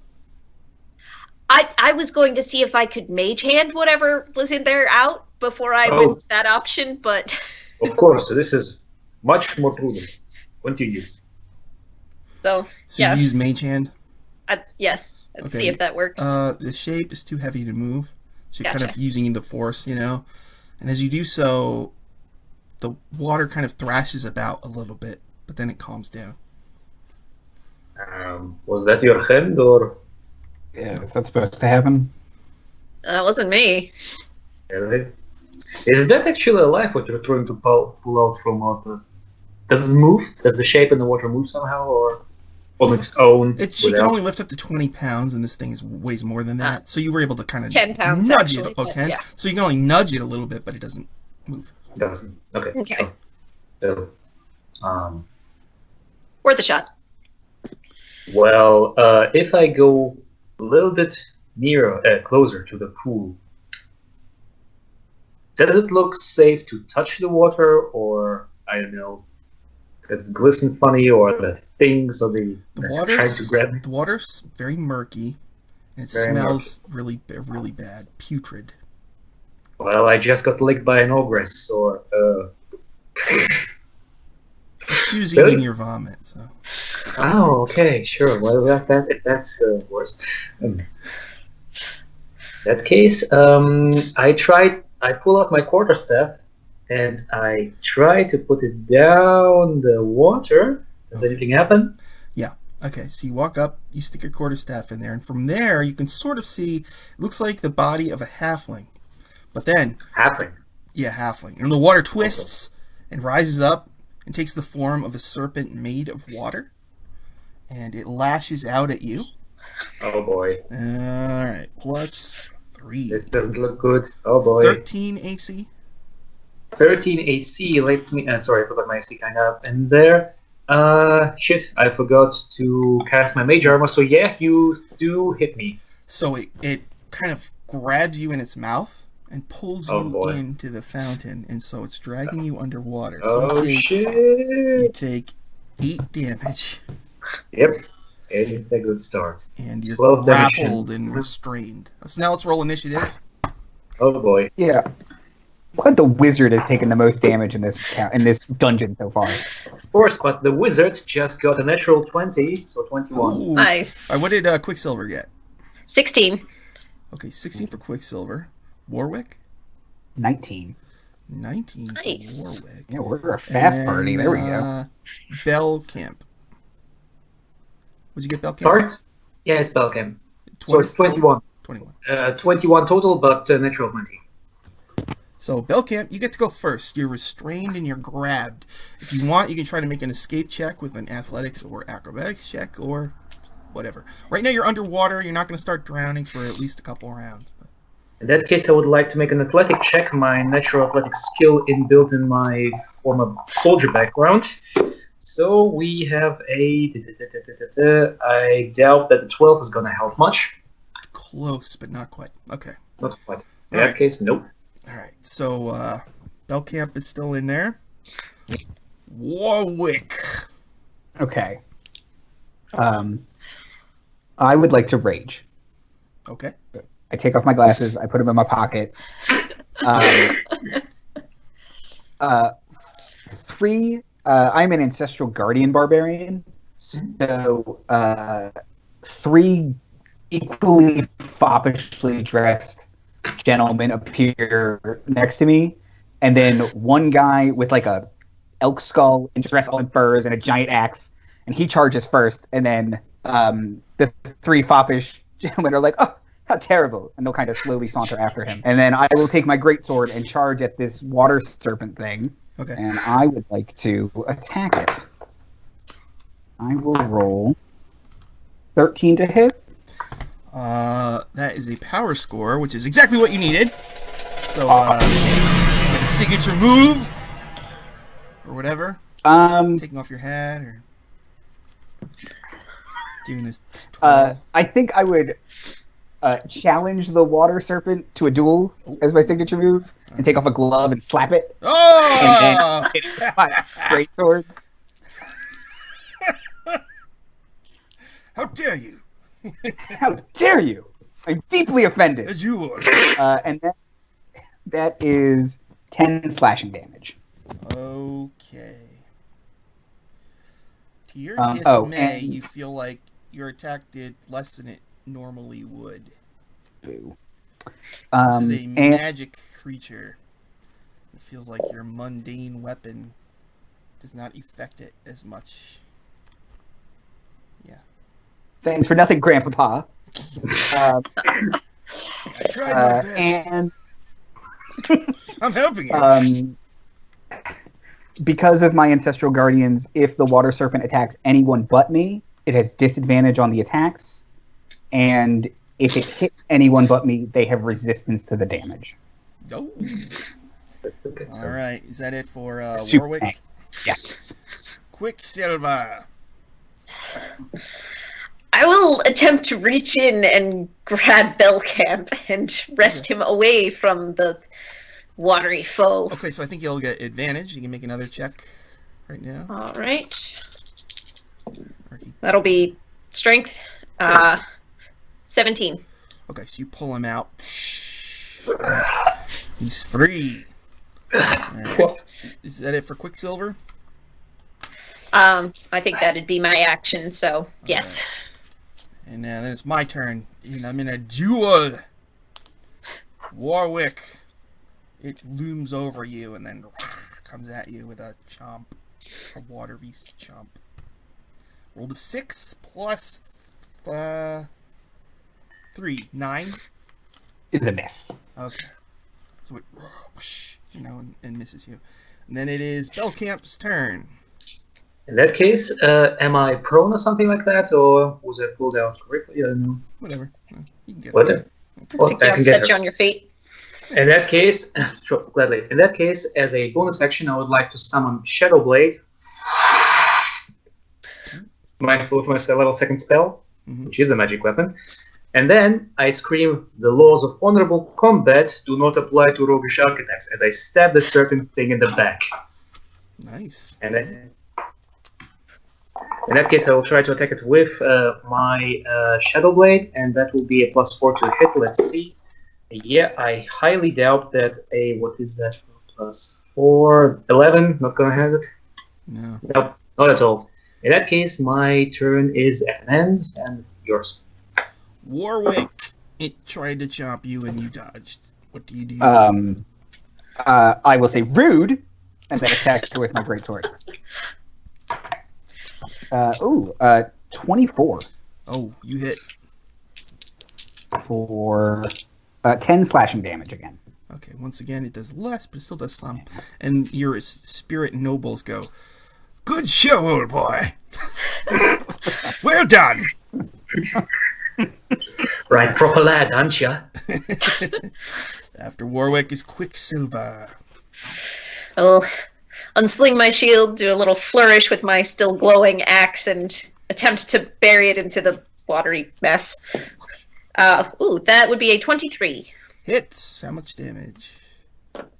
I was going to see if I could mage hand whatever was in there out before I went to that option, but... Of course, this is much more prudent. Continue. So you use mage hand? Yes. Let's see if that works. The shape is too heavy to move, so you're Gotcha. kind of using the force, And as you do so, the water kind of thrashes about a little bit, but then it calms down. Was that your hand, or? Yeah, is that supposed to happen? That wasn't me. Really? Is that actually alive, what you're trying to pull out from water? Does it move? Does the shape in the water move somehow, or on its own? She can only lift up to 20 pounds, and this thing weighs more than that. So you were able to kind of 10 pounds, nudge actually, it. Oh, but 10? yeah. So you can only nudge it a little bit, but it doesn't move. It doesn't. Okay. Okay. So, Worth a shot. well, if I go a little bit closer to the pool, does it look safe to touch the water, or I don't know, does it glisten funny, or the things of the trying to grab me? The water's very murky, and it smells really, really bad, putrid. Well, I just got licked by an ogress, or She was Really? eating your vomit, so. Oh, okay, sure. Well, if that's worse. In that case, I pull out my quarterstaff, and I try to put it down the water. Does anything happen? Yeah. Okay, so you walk up, you stick your quarterstaff in there, and from there you can sort of see, it looks like the body of a halfling. But then, Halfling. yeah, halfling. And the water twists and rises up and takes the form of a serpent made of water. And it lashes out at you. Oh boy. Alright, +3. This doesn't look good. Oh boy. 13 AC. 13 AC lets me. Sorry, I forgot my AC kind of in there. Shit, I forgot to cast my mage armor. So yeah, you do hit me. So it kind of grabs you in its mouth and pulls Oh, you boy. into the fountain, and so it's dragging you underwater. Oh So you shit. take 8 damage, Yep. It's a good start. and you're 12 damage. grappled and restrained. So now let's roll initiative. Oh boy. Yeah. Glad the wizard has taken the most damage in this dungeon so far. Of course, but the wizard just got a natural 20, so 21. Ooh. Nice. All right, what did Quicksilver get? 16. Okay, 16 for Quicksilver. Warwick? 19. 19 Nice. for Warwick. Yeah, we're a fast And party. There we go. Bellcamp. What'd you get, Bellcamp? Start? Yeah, it's Bellcamp. So 20 it's 21. 21. 21 total, but natural 20. So, Bellcamp, you get to go first. You're restrained and you're grabbed. If you want, you can try to make an escape check with an athletics or acrobatics check or whatever. Right now, you're underwater. You're not going to start drowning for at least a couple rounds. In that case, I would like to make an athletic check. My natural athletic skill inbuilt in my former soldier background. So we have a... I doubt that the 12 is going to help much. Close, but not quite. Okay. Not quite. In that case, nope. All right, so Bellcamp is still in there. Warwick. Okay. I would like to rage. Okay. I take off my glasses. I put them in my pocket. Three. I'm an ancestral guardian barbarian, so three equally foppishly dressed gentlemen appear next to me, and then one guy with like a elk skull and just dressed all in furs and a giant axe, and he charges first, and then the three foppish gentlemen are like, "Oh, how terrible," and they'll kind of slowly saunter after him, and then I will take my greatsword and charge at this water serpent thing. Okay. And I would like to attack it. I will roll 13 to hit. That is a power score, which is exactly what you needed. So, like a signature move or whatever. Taking off your hat or doing a twirl. I think I would challenge the water serpent to a duel as my signature move, and take off a glove and slap it. Oh! And then hit it with my greatsword. How dare you? How dare you! I'm deeply offended. As you are. And that is 10 slashing damage. Okay. To your and you feel like your attack did less than it normally would. Boo. This is a magic creature. It feels like your mundane weapon does not affect it as much. Yeah. Thanks for nothing, Grandpapa. I tried my best. And I'm helping you. Because of my ancestral guardians, if the water serpent attacks anyone but me, it has disadvantage on the attacks. And if it hits anyone but me, they have resistance to the damage. Oh. All right. Is that it for Super Warwick? tank. Yes. Quicksilver. I will attempt to reach in and grab Bellcamp and wrest him away from the watery foe. Okay, so I think you'll get advantage. You can make another check right now. All right. That'll be strength. 17. Okay, so you pull him out. He's free. Right. Is that it for Quicksilver? I think that'd be my action, so yes. Right. And then it's my turn. And I'm in a duel. Warwick. It looms over you and then comes at you with a chomp. A water beast chomp. Rolled a 6 plus 3. 9. It's a miss. Okay. So it, and misses you. And then it is Bellcamp's turn. In that case, am I prone or something like that, or was it pulled out correctly? I don't know. Whatever. You can get Whatever. Well, Pick you up, set you on your feet. In that case, sure, gladly. In that case, as a bonus action, I would like to summon Shadow Blade. Mindful of my level 2nd spell, which is a magic weapon. And then I scream, "The laws of honorable combat do not apply to roguish archetypes," as I stab the serpent thing in the back. Nice. And then, in that case, I will try to attack it with my Shadow Blade, and that will be a +4 to hit. Let's see. Yeah, I highly doubt that what is that? +4, 11, not gonna have it. No. Nope, not at all. In that case, my turn is at an end, and yours. Warwick, it tried to chomp you and you dodged. What do you do? I will say rude, and then attack with my greatsword. 24 Oh, you hit. for 10 slashing damage again. Okay, once again, it does less, but it still does some. And your spirit nobles go, "Good show, old boy. Well done." Right, proper lad, aren't ya? After Warwick is Quicksilver. I'll unsling my shield, do a little flourish with my still glowing axe, and attempt to bury it into the watery mess. That would be a 23. Hits. How much damage?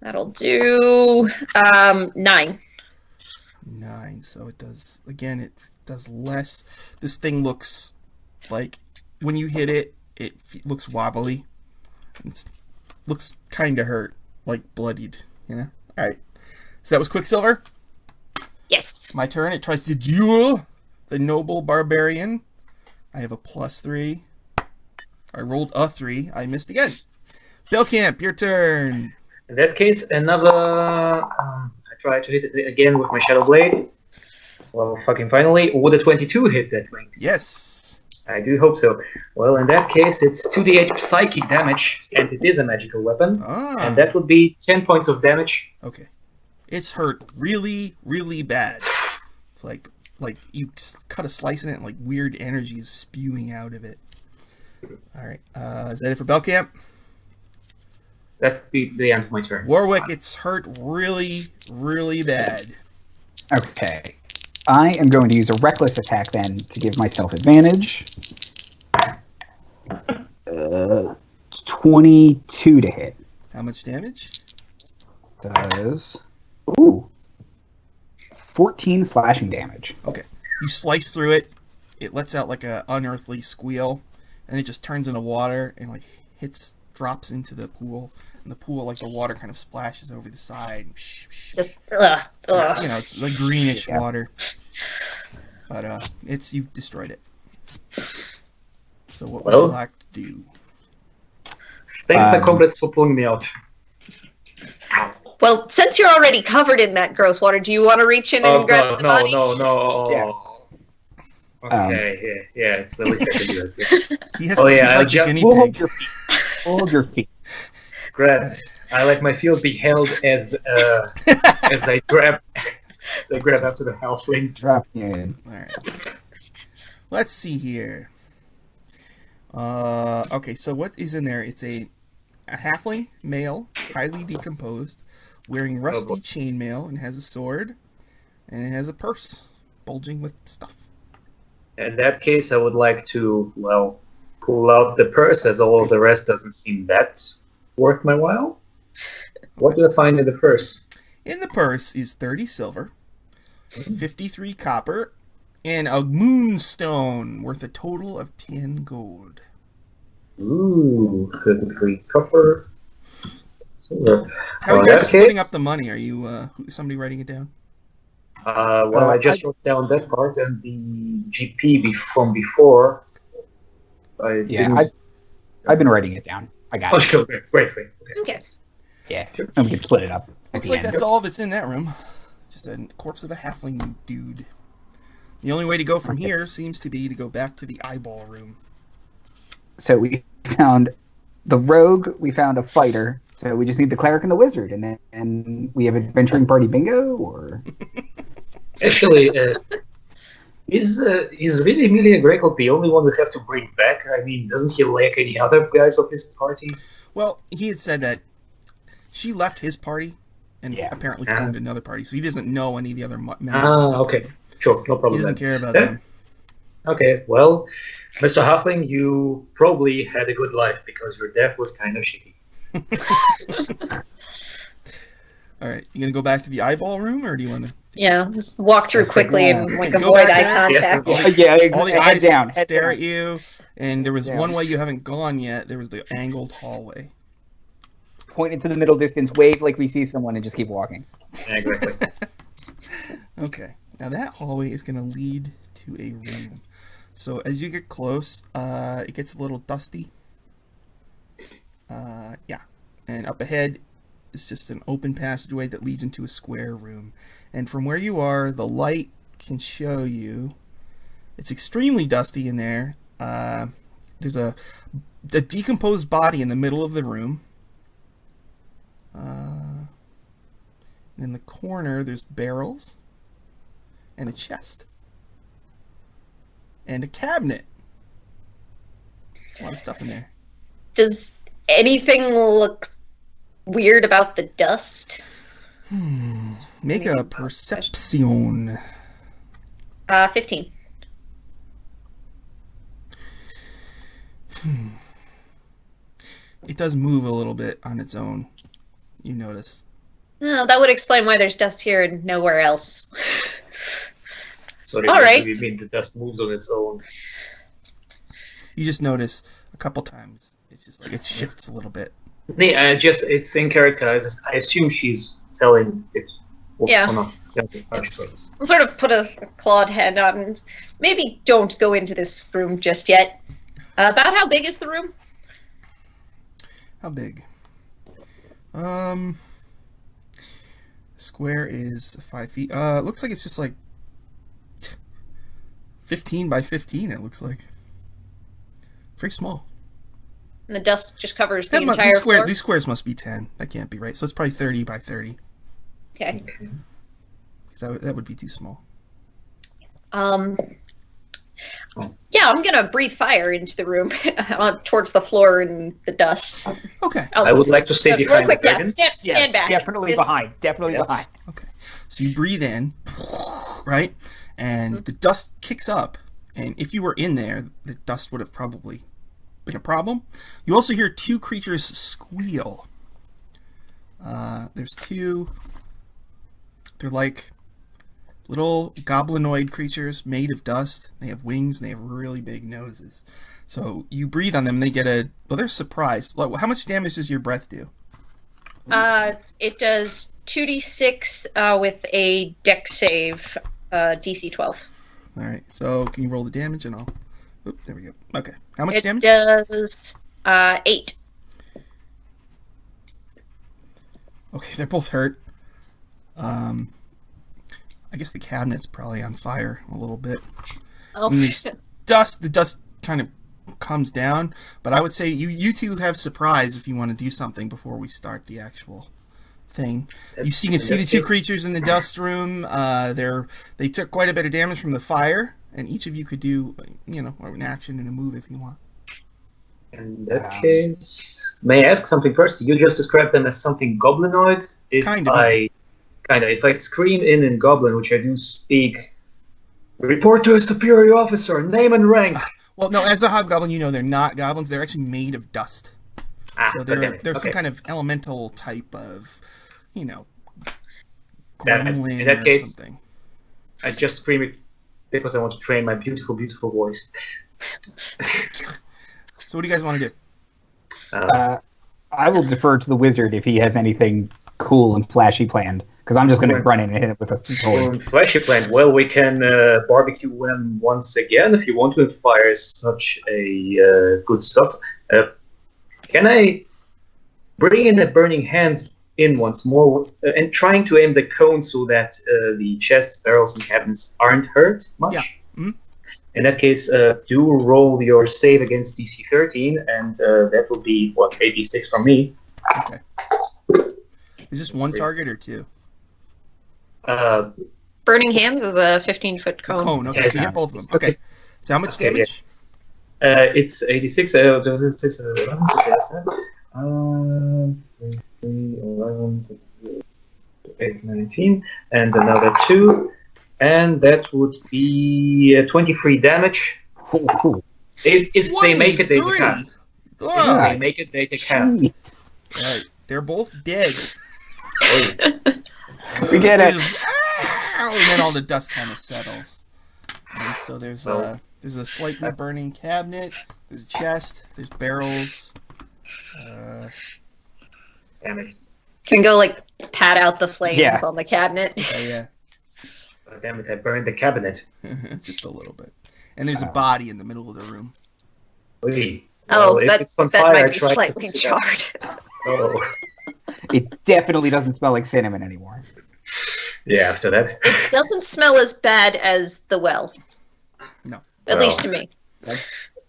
That'll do 9. 9. So it does, again, it does less. This thing looks like, when you hit it, it looks wobbly. It looks kind of hurt, like bloodied, you know? Alright. So that was Quicksilver. Yes. My turn. It tries to duel the noble barbarian. I have a +3. I rolled a 3. I missed again. Bellcamp, your turn. In that case, another. I try to hit it again with my Shadow Blade. Well, fucking finally, would a 22 hit that thing? Yes. I do hope so. Well, in that case, it's 2d8 psychic damage, and it is a magical weapon. And that would be 10 points of damage. Okay. It's hurt really, really bad. It's like you cut a slice in it and like weird energy is spewing out of it. Alright. Is that it for Bellcamp? That's the end of my turn. Warwick, it's hurt really, really bad. Okay. I am going to use a reckless attack then to give myself advantage. 22 to hit. How much damage? Does 14 slashing damage. Okay. You slice through it. It lets out like a unearthly squeal, and it just turns into water and like drops into the pool. And the pool, like the water, kind of splashes over the side. Just It's, you know, it's like greenish water. But you've destroyed it. So what would you like to do? Thank the comrades for pulling me out. Well, since you're already covered in that gross water, do you want to reach in and grab the body? No. Yeah. Okay, yeah, it's the least I can do it. He's like a guinea Hold pig. your feet. Hold your feet. Great. I let my field be held as I grab after the halfling. Drop you in. Alright. Let's see here. Okay, so what is in there? It's a halfling male, highly decomposed, wearing rusty chainmail, and has a sword, and it has a purse bulging with stuff. In that case, I would like to, pull out the purse, as all of the rest doesn't seem that worth my while. What do I find in the purse? In the purse is 30 silver, 53 copper, and a moonstone worth a total of 10 gold. Ooh, 33 copper. Silver. How are you guys splitting up the money? Are you somebody writing it down? I just wrote down that part and the GP from before. I've been writing it down. I got it. Oh, sure. Wait. Okay. Yeah, and we can split it up. Looks like that's all that's in that room. Just a corpse of a halfling dude. The only way to go from here seems to be to go back to the eyeball room. So we found the rogue, we found a fighter, so we just need the cleric and the wizard, and we have adventuring party bingo, or? Actually, is really Emilia Greco the only one we have to bring back? I mean, doesn't he lack any other guys of his party? Well, he had said that she left his party and apparently formed another party, so he doesn't know any of the other members. Okay. Sure, no problem. He doesn't care about them. Okay, well, Mr. Halfling, you probably had a good life because your death was kind of shitty. All right, you gonna go back to the eyeball room, or do you want to? Yeah, just walk through quickly and go avoid back eye there. contact. All the head eyes down, stare at you, and there was one way you haven't gone yet. There was the angled hallway. Point into the middle distance, wave like we see someone, and just keep walking. Exactly. Okay, now that hallway is gonna lead to a room. So as you get close, it gets a little dusty. And up ahead is just an open passageway that leads into a square room. And from where you are, the light can show you It's extremely dusty in there. There's a decomposed body in the middle of the room. In the corner, there's barrels and a chest and a cabinet. A lot of stuff in there. Does anything look weird about the dust? Make a perception. 15. It does move a little bit on its own. You notice. Oh, that would explain why there's dust here and nowhere else. So All right. you mean the dust moves on its own? You just notice a couple times. It's just like it shifts a little bit. It's in character. I assume she's telling it. Yeah. Or not. I'll sort of put a clawed head on and maybe don't go into this room just yet. About how big is the room? How big? Square is 5 feet. Looks like it's just like 15 by 15. It looks like very small. And the dust just covers the entire floor? These squares must be 10. That can't be right. So it's probably 30 by 30. Okay. Because that would be too small. Yeah, I'm gonna breathe fire into the room, towards the floor and the dust. Okay. I would like to stay behind real quick, the dragon. stand back. Definitely behind. Definitely behind. Okay. So you breathe in, right? And the dust kicks up. And if you were in there, the dust would have probably been a problem. You also hear two creatures squeal. There's two. They're like little goblinoid creatures made of dust. They have wings and they have really big noses. So you breathe on them and they get they're surprised. How much damage does your breath do? It does 2d6 with a dex save, DC 12. All right. So can you roll the damage and I'll... Oop, there we go. Okay. How much damage? It does 8. Okay, they're both hurt. I guess the cabinet's probably on fire a little bit. Oh. And the dust kind of comes down, but I would say you two have surprise if you want to do something before we start the actual thing. You can see the two creatures in the dust room. They took quite a bit of damage from the fire, and each of you could do, an action and a move if you want. In that case, may I ask something first? You just described them as something goblinoid. If I scream in Goblin, which I do speak, report to a superior officer, name and rank. Well, no, as a hobgoblin, they're not goblins. They're actually made of dust. So they're some kind of elemental type of, gremlin in that case, something. I just scream it because I want to train my beautiful, beautiful voice. So what do you guys want to do? I will defer to the wizard if he has anything cool and flashy planned, because I'm just going to run in and hit it with a sword. Flashy plan. Well, we can barbecue them once again if you want to fire such a good stuff. Can I bring in the burning hands in once more and trying to aim the cone so that the chests, barrels, and cabinets aren't hurt much? Yeah. Mm-hmm. In that case, do roll your save against DC 13, and that will be, 86 from me. Okay. Is this one target or two? Burning Hands is a 15-foot It's a cone. cone. Okay, so you hit both of them. Okay. So how much damage? Yeah. It's 86. 11, 8, 19, and another 2. And that would be 23 damage. If they make it, they take half. If they make it, they take half. Right. They're both dead. We get it. And then all the dust kind of settles. And so there's a slightly burning cabinet. There's a chest. There's barrels. Damn it. Can go pat out the flames on the cabinet. Yeah. Oh, damn it, I burned the cabinet. Just a little bit. And there's a body in the middle of the room. Well, if it's on fire, might be slightly charred. Oh. It definitely doesn't smell like cinnamon anymore. Yeah, after that. It doesn't smell as bad as the well. No. At least to me.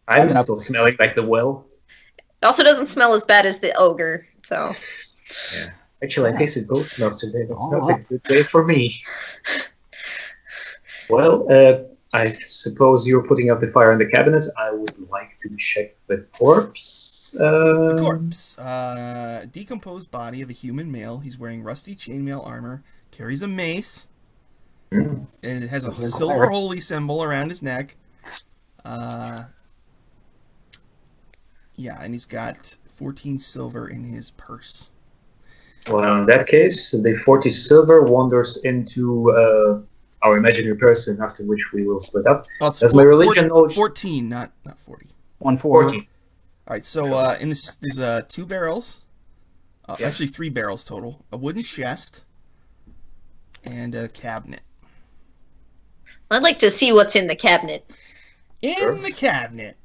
I'm still smelling like the well. It also doesn't smell as bad as the ogre, so. Yeah. Actually, I tasted both smells today. That's not a good day for me. Well, I suppose you're putting out the fire in the cabinet. I would like to check the corpse. The corpse. Decomposed body of a human male. He's wearing rusty chainmail armor, carries a mace. It has a silver holy symbol around his neck. Yeah, and he's got 14 silver in his purse. Well, in that case, the 40 silver wanders into our imaginary person, after which we will split up. That's my religion knowledge. 14, not 40. 14. All right, so in this, there's 2 barrels. Actually, 3 barrels total. A wooden chest and a cabinet. I'd like to see what's in the cabinet. In the cabinet,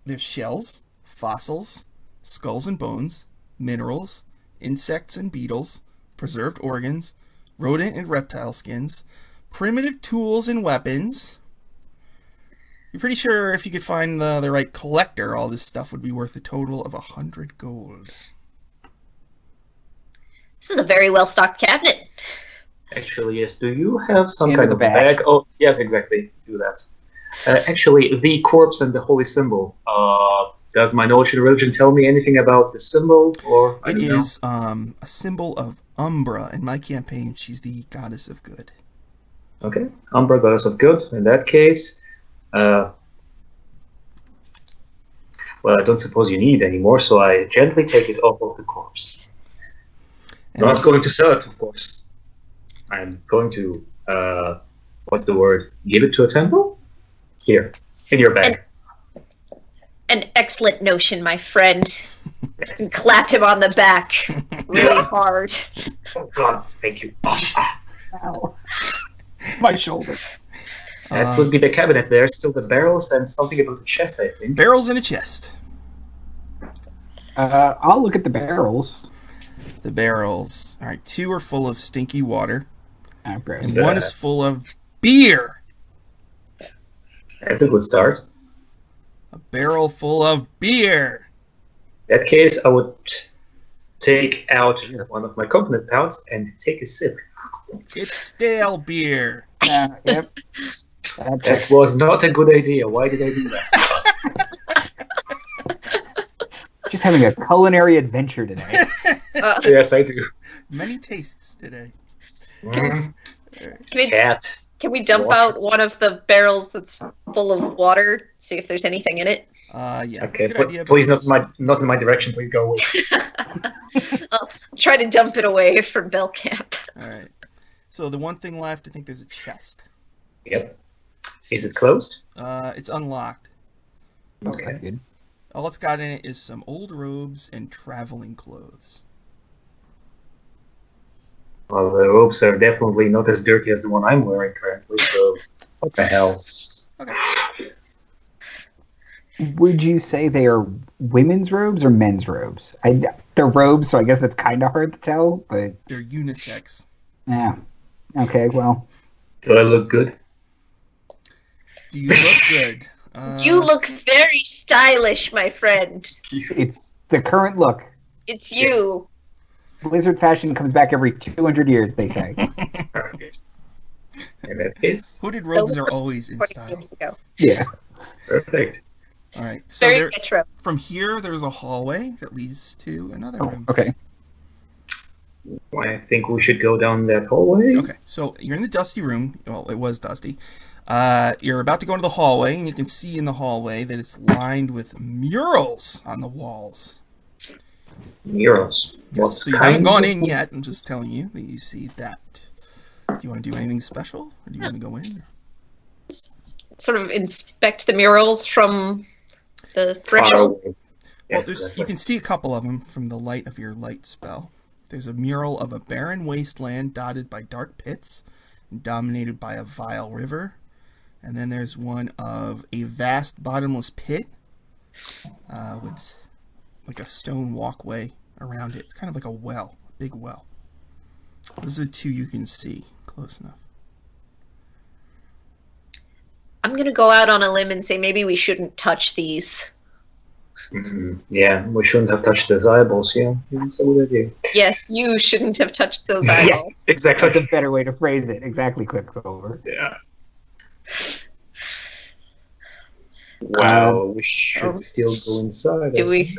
there's shells, fossils, skulls and bones, minerals, insects and beetles, preserved organs, rodent and reptile skins, primitive tools and weapons. You're pretty sure if you could find the right collector, all this stuff would be worth a total of 100 gold. This is a very well-stocked cabinet. Actually, yes. Do you have some kind of bag? Oh, yes, exactly. Do that. Actually, the corpse and the holy symbol. Does my knowledge of religion tell me anything about the symbol? Or it is a symbol of Umbra. In my campaign, she's the goddess of good. Okay, Umbra, goddess of good. In that case, well, I don't suppose you need any more, so I gently take it off of the corpse. I'm not going to sell it, of course. I'm going to, what's the word? Give it to a temple? Here, in your bag. An excellent notion, my friend. And clap him on the back really hard. Oh, God, thank you. Ow. My shoulder. That would be the cabinet there. Still the barrels and something about the chest, I think. Barrels in a chest. I'll look at the barrels. The barrels. All right, 2 are full of stinky water. And And 1 is full of beer. That's a good start. A barrel full of beer. In that case, I would take out one of my component pouches and take a sip. It's stale beer. Yep. That was not a good idea. Why did I do that? Just having a culinary adventure today. Yes, I do. Many tastes today. Cat. Can we dump out one of the barrels that's full of water? See if there's anything in it. Yeah. Okay, Good idea, please not in my direction. Please go away. I'll try to dump it away from Bellcamp. All right. So the one thing left, I think there's a chest. Yep. Is it closed? It's unlocked. Okay. Good. All it's got in it is some old robes and traveling clothes. Well, the robes are definitely not as dirty as the one I'm wearing currently, so what the hell? Okay. Would you say they are women's robes or men's robes? They're robes, so I guess that's kind of hard to tell, but... They're unisex. Yeah. Okay, well... Do I look good? Do you look good? You look very stylish, my friend. It's the current look. It's you. Blizzard fashion comes back every 200 years, they say. Perfect. In that case, Hooded robes are always in 40 style. years ago. Yeah. perfect. All right. So Very retro. from here, there's a hallway that leads to another room. Okay. I think we should go down that hallway. Okay. So you're in the dusty room. Well, it was dusty. You're about to go into the hallway, and you can see in the hallway that it's lined with murals on the walls. Murals. What So you kind haven't gone of- in yet. I'm just telling you that you see that. Do you want to do anything special, or do you want to go in? Sort of inspect the murals from the Far threshold. away. Well, Yes, you exactly. can see a couple of them from the light of your light spell. There's a mural of a barren wasteland dotted by dark pits and dominated by a vile river. And then there's one of a vast bottomless pit with like a stone walkway around it. It's kind of like a well, a big well. Those are the two you can see close enough. I'm gonna go out on a limb and say maybe we shouldn't touch these. Yeah, we shouldn't have touched those eyeballs. Yeah, that's a good idea. Yes, you shouldn't have touched those Yeah, eyeballs. exactly. That's a better way to phrase it. Exactly, Quicksilver. Yeah. Well, we should still go inside. Do we?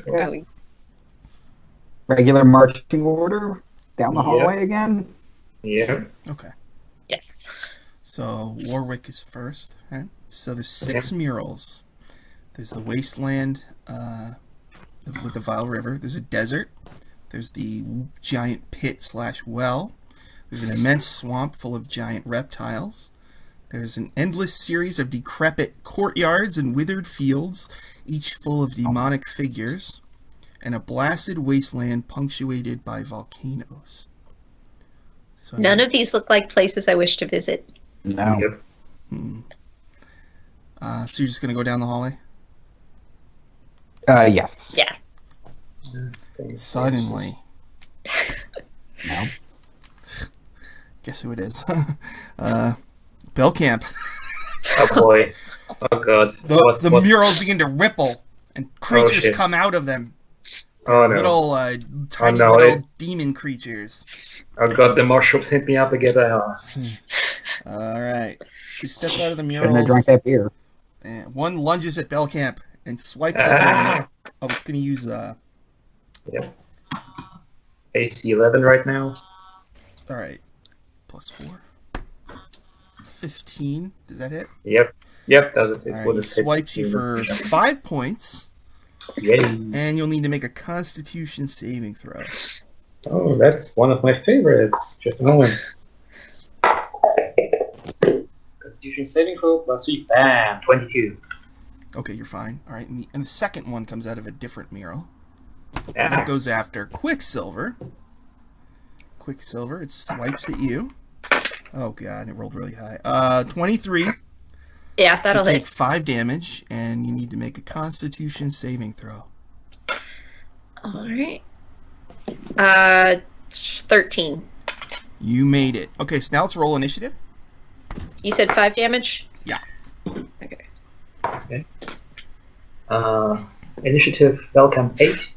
Regular marching order down the hallway again. Yeah. Okay. Yes. So Warwick is first. Right? So there's 6 murals. There's the wasteland with the Vile River. There's a desert. There's the giant pit/well. There's an immense swamp full of giant reptiles. There's an endless series of decrepit courtyards and withered fields, each full of demonic figures, and a blasted wasteland punctuated by volcanoes. So, None of these look like places I wish to visit. No. Yep. So you're just going to go down the hallway? Yes. Yeah. Suddenly. No. Guess who it is? Bellcamp. Oh boy. Oh god. The murals begin to ripple, and creatures shit. come out of them. Oh no. Little tiny no, little demon creatures. Oh god, the mushrooms hit me up again. All right. You step out of the Shouldn't have drank murals. that beer. And one lunges at Bellcamp and swipes at him. Oh, it's going to use... Yep. AC 11 right now. All right. +4. 15. Does that hit? Yep, does it? All right, he swipes you for 5 points, Yay. and you'll need to make a Constitution saving throw. Oh, that's one of my favorites. Just a moment. Constitution saving throw +3. Bam, 22. Okay, you're fine. All right, and the second one comes out of a different mural. Yeah. It goes after Quicksilver. Quicksilver, it swipes at you. Oh god, it rolled really high. 23. Yeah, that'll So take hit. 5 damage, and you need to make a Constitution saving throw. All right. 13. You made it. Okay, so now let's roll initiative. You said 5 damage? Yeah. Okay. Initiative Bellcamp 8.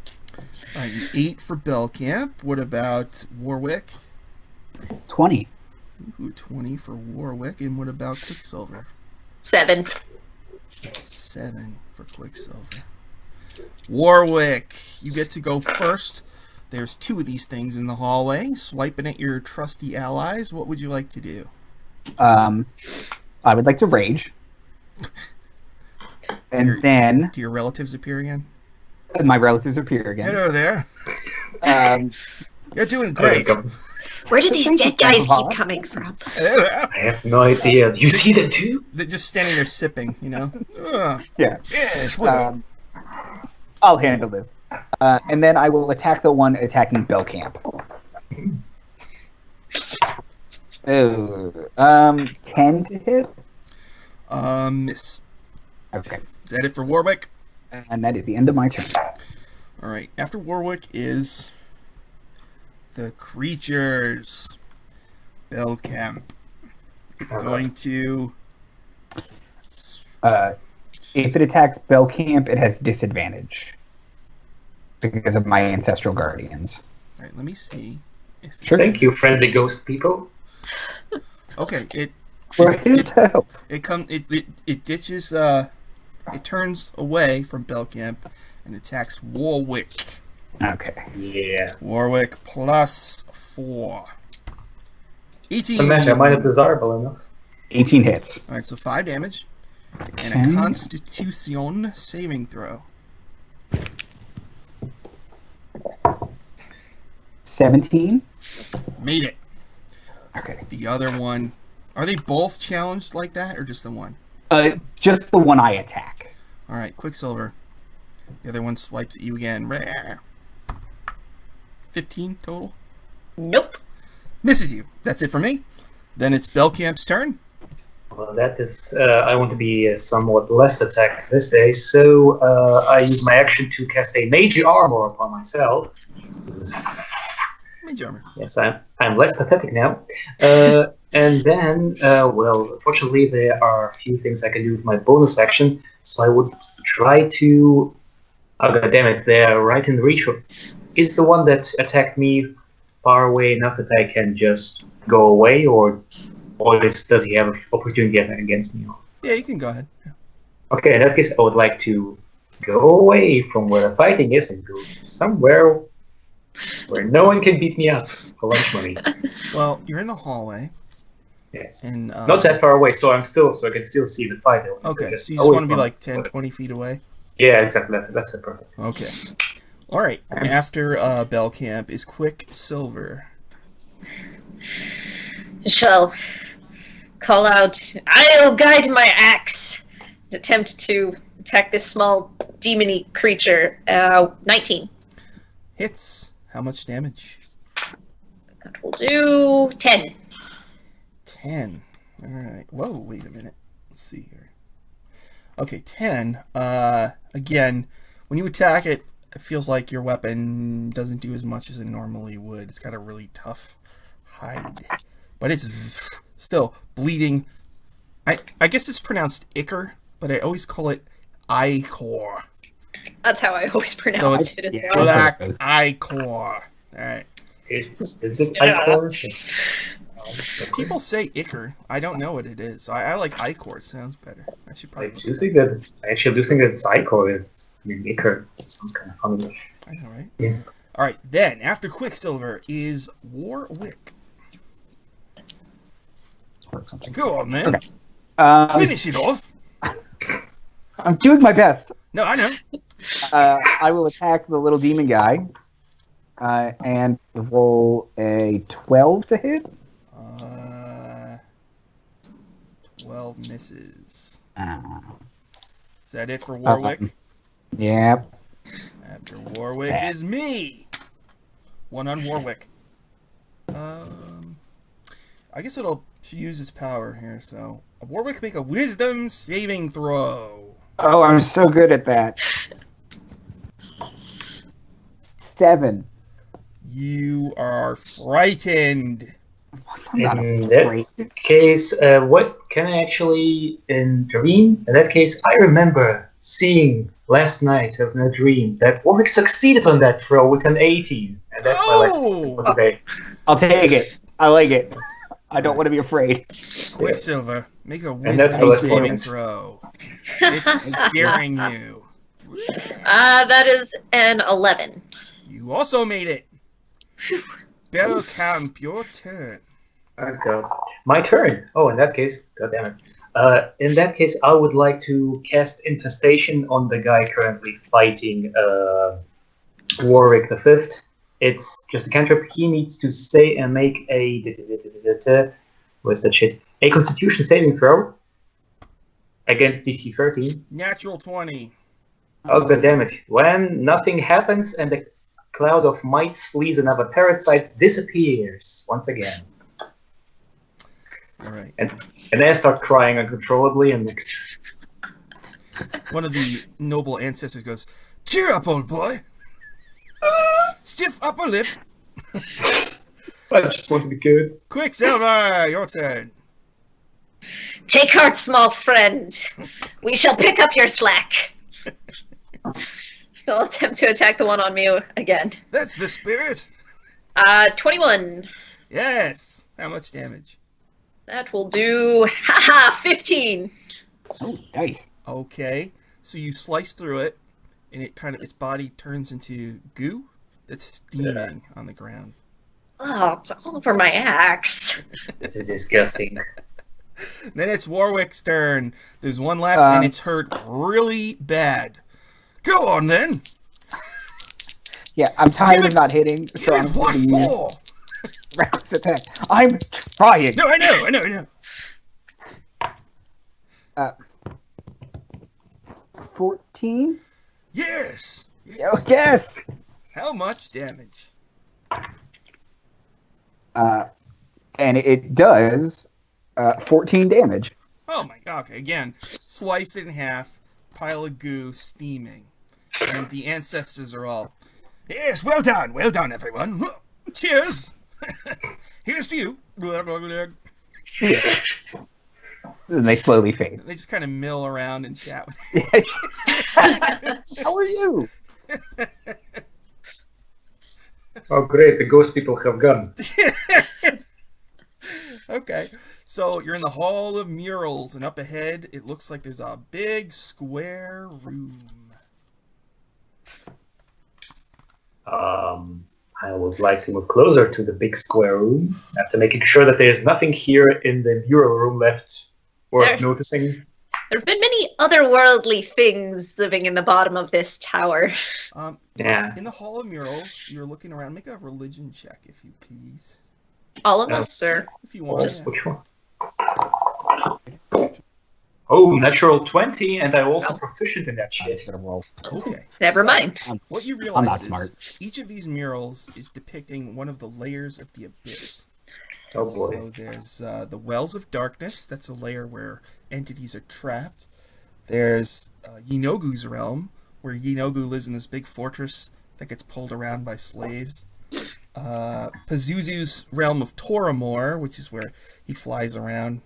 All right, 8 for Bellcamp. What about Warwick? 20. Ooh, 20 for Warwick. And what about Quicksilver? 7. 7 for Quicksilver. Warwick, you get to go first. There's 2 of these things in the hallway. Swiping at your trusty allies. What would you like to do? I would like to rage. And then Do your relatives appear again? my relatives appear again. Hello there. Um, You're doing great. Where do these Thank you, dead guys Grandpa. keep coming from? I have no idea. Do you see them too? They're just standing there sipping, you know? yeah. Yes, well. I'll handle this. And then I will attack the one attacking Bellcamp. Oh, 10 to hit? Miss. Okay. Is that it for Warwick? And that is the end of my turn. All right. After Warwick is the creatures. Bellcamp. It's going to. If it attacks Bellcamp, it has disadvantage. Because of my ancestral guardians. All right. Let me see. If Sure. Thank you, friendly ghost people. Okay. We're here to help. It ditches. It turns away from Bellcamp and attacks Warwick. Okay. Yeah. Warwick +4. 18. The match, I might have desirable enough. 18 hits. All right, so 5 damage and Okay. a Constitution saving throw. 17. Made it. Okay. The other one. Are they both challenged like that, or just the one? Just the one I attack. All right, Quicksilver. The other one swipes at you again. 15 total. Nope. Misses you. That's it for me. Then it's Bellcamp's turn. Well, that is. I want to be somewhat less attacked this day, so I use my action to cast a Mage Armor upon myself. Mage armor. Yes, I'm less pathetic now. And then, well, unfortunately, there are a few things I can do with my bonus action. So I would try to. Oh, god damn it! They're right in reach. Is the one that attacked me far away enough that I can just go away, or does he have an opportunity attack against me? Yeah, you can go ahead. Yeah. Okay, in that case, I would like to go away from where the fighting is and go somewhere where no one can beat me up for lunch money. Well, you're in the hallway. Yes. And, Not that far away, so I can still see the fight. Okay, so you just want to be like 10, 20 feet away? Yeah, exactly. That's perfect. Okay. All right. After Bellcamp is Quicksilver. Shall call out, I'll guide my axe. Attempt to attack this small demony creature. 19. Hits. How much damage? That will do 10. 10. All right. Whoa, wait a minute. Let's see here. Okay, 10. Again, when you attack it, it feels like your weapon doesn't do as much as it normally would. It's got a really tough hide. But it's still bleeding. I guess it's pronounced Ichor, but I always call it Ichor. That's how I always pronounce it as well. Black Ichor. All right. Is it Ichor? People say Ichor. I don't know what it is. I like Ichor. It sounds better. I should I probably. actually do think that it's Ichor. I mean, Ichor sounds kind of funny. I know, right? Yeah. All right. Then after Quicksilver is Warwick. Go on, man. Okay. Finish it off. I'm doing my best. No, I know. I will attack the little demon guy and roll a 12 to hit. 12 misses. Uh, Is that it for Warwick? Yep. After Warwick is me. One on Warwick. I guess it'll use its power here. So Warwick, make a Wisdom saving throw. Oh, I'm so good at that. 7. You are frightened. I'm not In afraid. that case, what can I actually dream? In that case, I remember seeing last night in a dream that Warwick succeeded on that throw with an 18. And that's my last thing for today. I'll take it. I like it. I don't want to be afraid. Quicksilver, make a And that's Wisdom the saving point. throw. It's scaring you. That is an 11. You also made it. Bellcamp, your turn. Oh god. My turn. Oh, in that case, god damn it. In that case, I would like to cast Infestation on the guy currently fighting Warwick the Fifth. It's just a cantrip. He needs to say and make a what's that shit? A Constitution saving throw against DC 13. Natural 20. Oh god damn it! When nothing happens and the cloud of mites, fleas, and other parasites disappears once again. All right. And I start crying uncontrollably, and next. One of the noble ancestors goes, "Cheer up, old boy. Stiff upper lip. I just want to be good. Quicksilver, your turn." Take heart, small friend. We shall pick up your slack. I'll attempt to attack the one on me again. That's the spirit. 21. Yes. How much damage? That will do, 15. Oh, nice. Okay. So you slice through it, and its body turns into goo that's steaming on the ground. Oh, it's all over my axe. This is disgusting. Then it's Warwick's turn. There's one left, and it's hurt really bad. Go on, then. Yeah, I'm tired Give of not hitting, so I'm What going to use for? reckless attack. I'm trying. No, I know. 14? Yes. Oh, yes. How much damage? And it does 14 damage. Oh my god. Okay, again, slice it in half, pile of goo, steaming. And the ancestors are all, yes, well done, everyone. Cheers. Here's to you. And they slowly fade. They just kind of mill around and chat with How are you? Oh, great! The ghost people have gone. Okay, so you're in the Hall of Murals, and up ahead, it looks like there's a big square room. I would like to move closer to the big square room after making sure that there's nothing here in the mural room left worth noticing. There have been many otherworldly things living in the bottom of this tower. Yeah. In the Hall of Murals, you're looking around. Make a religion check, if you please. All of us, sir. If you want. Oh, which one? Oh, natural 20, and I'm also proficient in that shit. Okay. Never mind. What you I'm realize not is smart. each of these murals is depicting one of the layers of the abyss. Oh boy. So there's the Wells of Darkness. That's a layer where entities are trapped. There's Yinogu's realm, where Yinogu lives in this big fortress that gets pulled around by slaves. Pazuzu's realm of Toramor, which is where he flies around.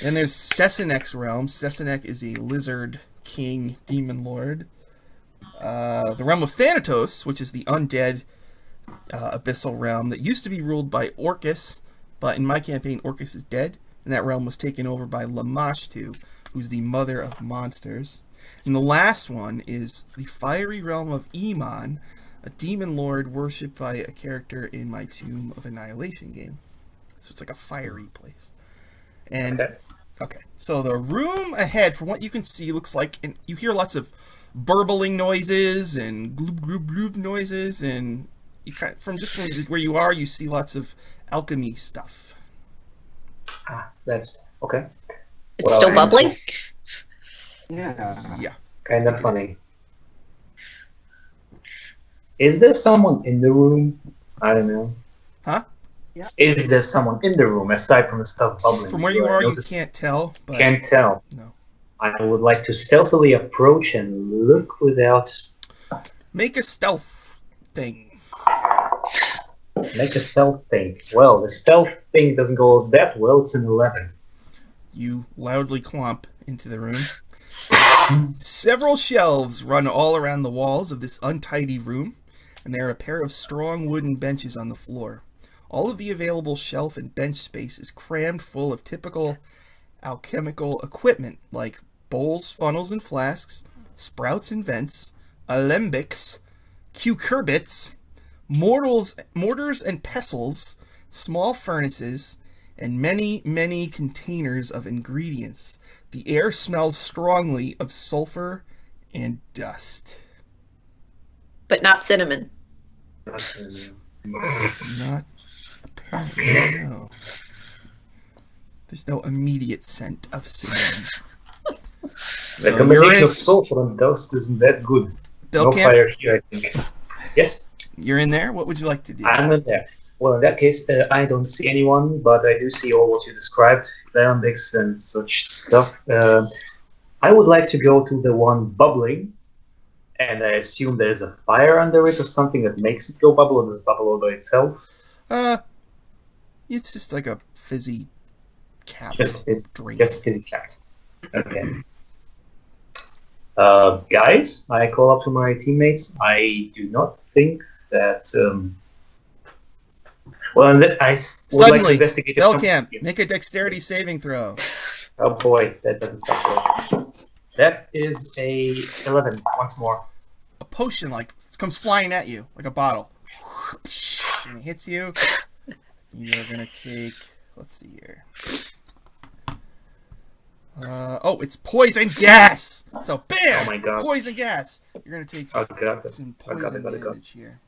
Then there's Sesenek's realm. Sesenek is a lizard king demon lord. The realm of Thanatos, which is the undead abyssal realm that used to be ruled by Orcus, but in my campaign, Orcus is dead, and that realm was taken over by Lamashtu, who's the mother of monsters. And the last one is the fiery realm of Iman, a demon lord worshipped by a character in my Tomb of Annihilation game. So it's like a fiery place. And okay, so the room ahead, from what you can see, looks like, and you hear lots of burbling noises and gloop gloop gloop noises, and you from where you are, you see lots of alchemy stuff. That's okay. It's still bubbling? Yeah. Yeah. Kind of funny. Is there someone in the room? I don't know. Huh? Yeah. Is there someone in the room aside from the stuff bubbling? From where you are, you can't tell. But Can't tell. No. I would like to stealthily approach and look without. Make a stealth thing. Make a stealth thing. Well, the stealth thing doesn't go that well. It's an 11. You loudly clomp into the room. Several shelves run all around the walls of this untidy room, and there are a pair of strong wooden benches on the floor. All of the available shelf and bench space is crammed full of typical alchemical equipment like bowls, funnels, and flasks, sprouts and vents, alembics, cucurbits, mortars and pestles, small furnaces, and many, many containers of ingredients. The air smells strongly of sulfur and dust. But not cinnamon. Not apparently, no. There's no immediate scent of cinnamon. The So combination of sulfur and dust isn't that good. No Bellcamp, fire here, I think. Yes, you're in there? What would you like to do? I'm in there. Well, in that case, I don't see anyone, but I do see all what you described, alembics and such stuff. I would like to go to the one bubbling, and I assume there's a fire under it or something that makes it go bubble, and does bubble all by itself. It's just like a fizzy cap drink. Just fizzy cat. Okay. Guys, I call up to my teammates. I do not think that. Well, I would like to Suddenly, investigate. Bellcamp, make a dexterity saving throw. Oh boy, that doesn't stop well. That is a 11. Once more. A potion comes flying at you like a bottle, and it hits you. You're gonna take. Let's see here. It's poison gas. So bam! Oh my God. Poison gas. You're gonna take Oh god, some I got poison it. damage here.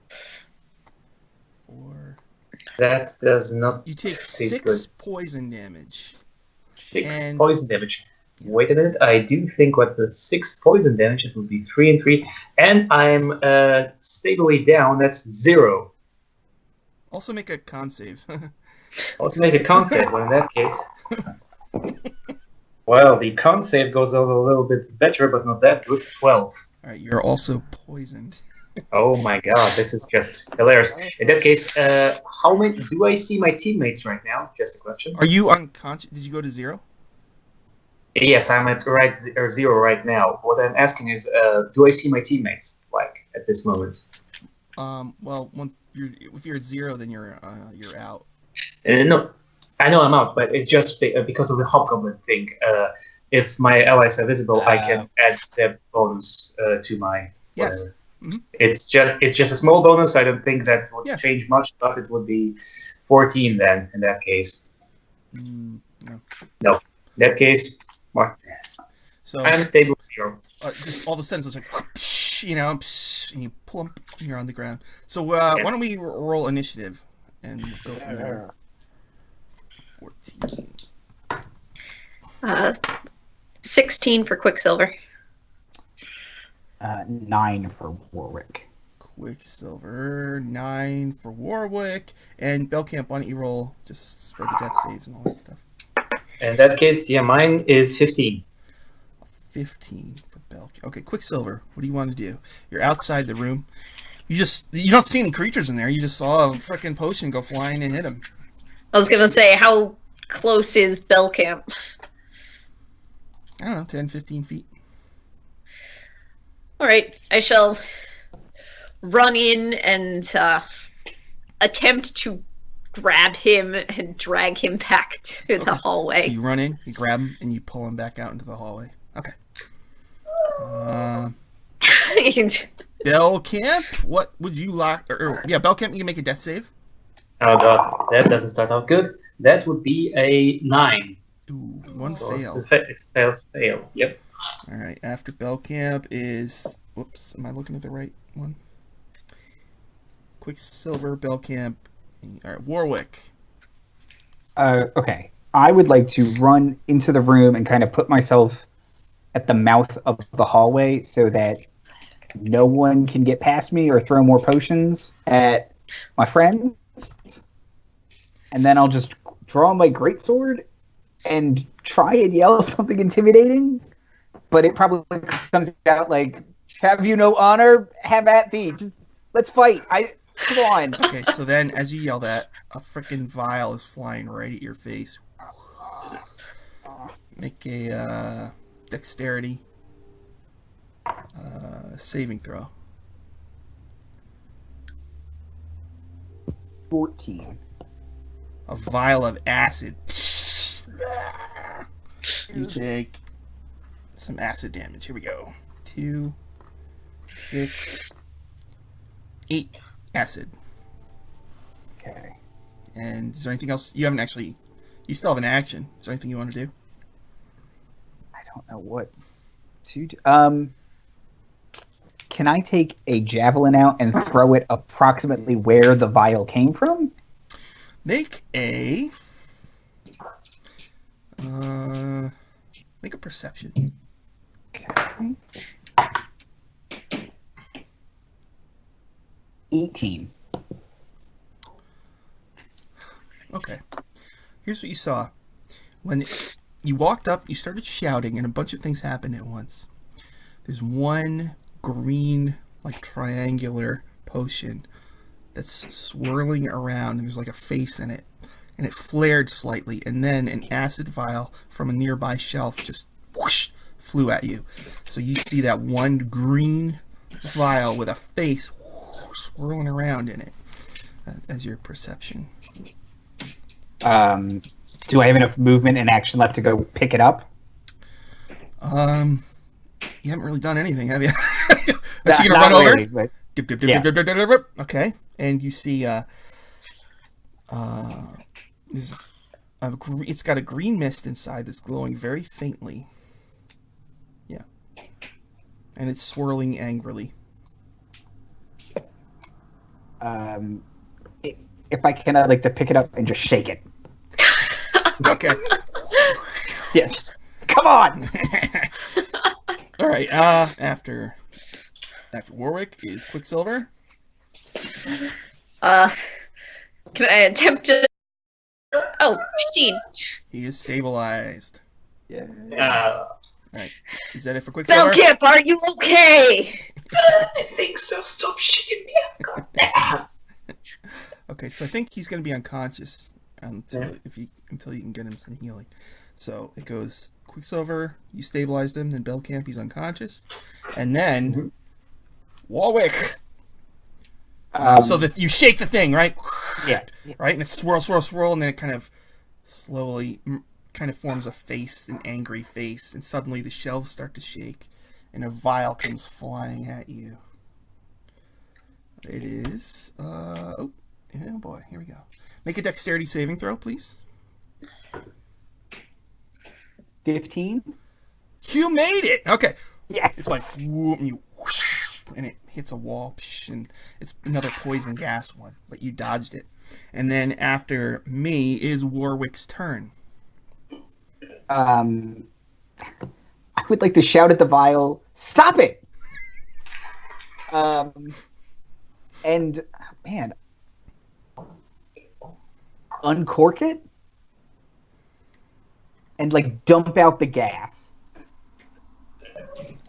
4. That does not. You take taste 6 good. poison damage. 6 and- poison damage. Yeah. Wait a minute. I do think what the 6 poison damage it would be 3 and 3, and I'm stably down. That's 0. Also make a con save. Also make a con save. Well, in that case. Well, the con save goes over a little bit better, but not that good. 12. All right, you're also poisoned. Oh my god, this is just hilarious. In that case, how many do I see my teammates right now? Just a question. Are you unconscious? Did you go to 0? Yes, I'm at zero right now. What I'm asking is, do I see my teammates at this moment? Well, if you're at 0, then you're out. No, I know I'm out, but it's just because of the hobgoblin thing. If my allies are visible, I can add their bonus to my. Yes. Mm-hmm. It's just a small bonus. I don't think that would change much, but it would be 14 then in that case. No. No, in that case, what? So unstable 0. Just all of a sudden, it's like, and you plump, and you're on the ground. So why don't we roll initiative and go from there? 14. 16 for Quicksilver. 9 for Warwick. Quicksilver, 9 for Warwick, and Bellcamp. Why don't you roll just for the death saves and all that stuff? In that case, mine is 15. 15 for Bellcamp. Okay, Quicksilver. What do you want to do? You're outside the room. You don't see any creatures in there. You just saw a freaking potion go flying and hit him. I was gonna say, how close is Bellcamp? I don't know, 10, 15 feet. All right, I shall run in and attempt to grab him and drag him back to the hallway. So you run in, you grab him, and you pull him back out into the hallway. Okay. Bellcamp, what would you like? Bellcamp, you can make a death save. Oh god, that doesn't start out good. That would be a 9. Ooh, one fail. It's fail. Yep. All right. After Bellcamp is. Whoops. Am I looking at the right one? Quicksilver, Bellcamp. All right. Warwick. Okay. I would like to run into the room and kind of put myself at the mouth of the hallway so that no one can get past me or throw more potions at my friends. And then I'll just draw my greatsword and try and yell something intimidating, but it probably comes out like, "Have you no honor? Have at thee. Just let's fight. Come on." Okay, so then as you yell that, a freaking vial is flying right at your face. Make a dexterity saving throw. 14. A vial of acid. You take some acid damage. Here we go. 2, 6, 8 acid. Okay. And is there anything else? You still have an action. Is there anything you want to do? I don't know what to do. Can I take a javelin out and throw it approximately where the vial came from? Make a perception. Okay. 18. Okay. Here's what you saw. When you walked up, you started shouting, and a bunch of things happened at once. There's one green, triangular potion that's swirling around, and there's a face in it, and it flared slightly, and then an acid vial from a nearby shelf just whoosh flew at you. So you see that one green vial with a face swirling around in it as your perception. Do I have enough movement and action left to go pick it up? You haven't really done anything, have you? Is she gonna run over? Really, but... Yeah. Okay, and you see it's got a green mist inside that's glowing very faintly. Yeah, and it's swirling angrily. If I can, I'd like to pick it up and just shake it. Okay. Yeah, just come on. All right. After Warwick is Quicksilver. Can I attempt to? Oh, 15. He is stabilized. Yeah. All right. Is that it for Quicksilver? Bellcamp, are you okay? I think so. Stop So I think he's going to be unconscious until you can get him some healing. So it goes Quicksilver, you stabilized him, then Bellcamp, he's unconscious. And then Warwick. So that you shake the thing, right? Yeah. Right? And it swirl, and then it kind of slowly kind of forms a face, an angry face, and suddenly the shelves start to shake, and a vial comes flying at you. It is... oh boy, here we go. Make a dexterity saving throw, please. 15. You made it! Okay. Yes. It's like, whoop, and you whoosh, and it hits a wall, and it's another poison gas one, but you dodged it. And then after me is Warwick's turn. I would like to shout at the vial, "Stop it!" And man, uncork it and like dump out the gas.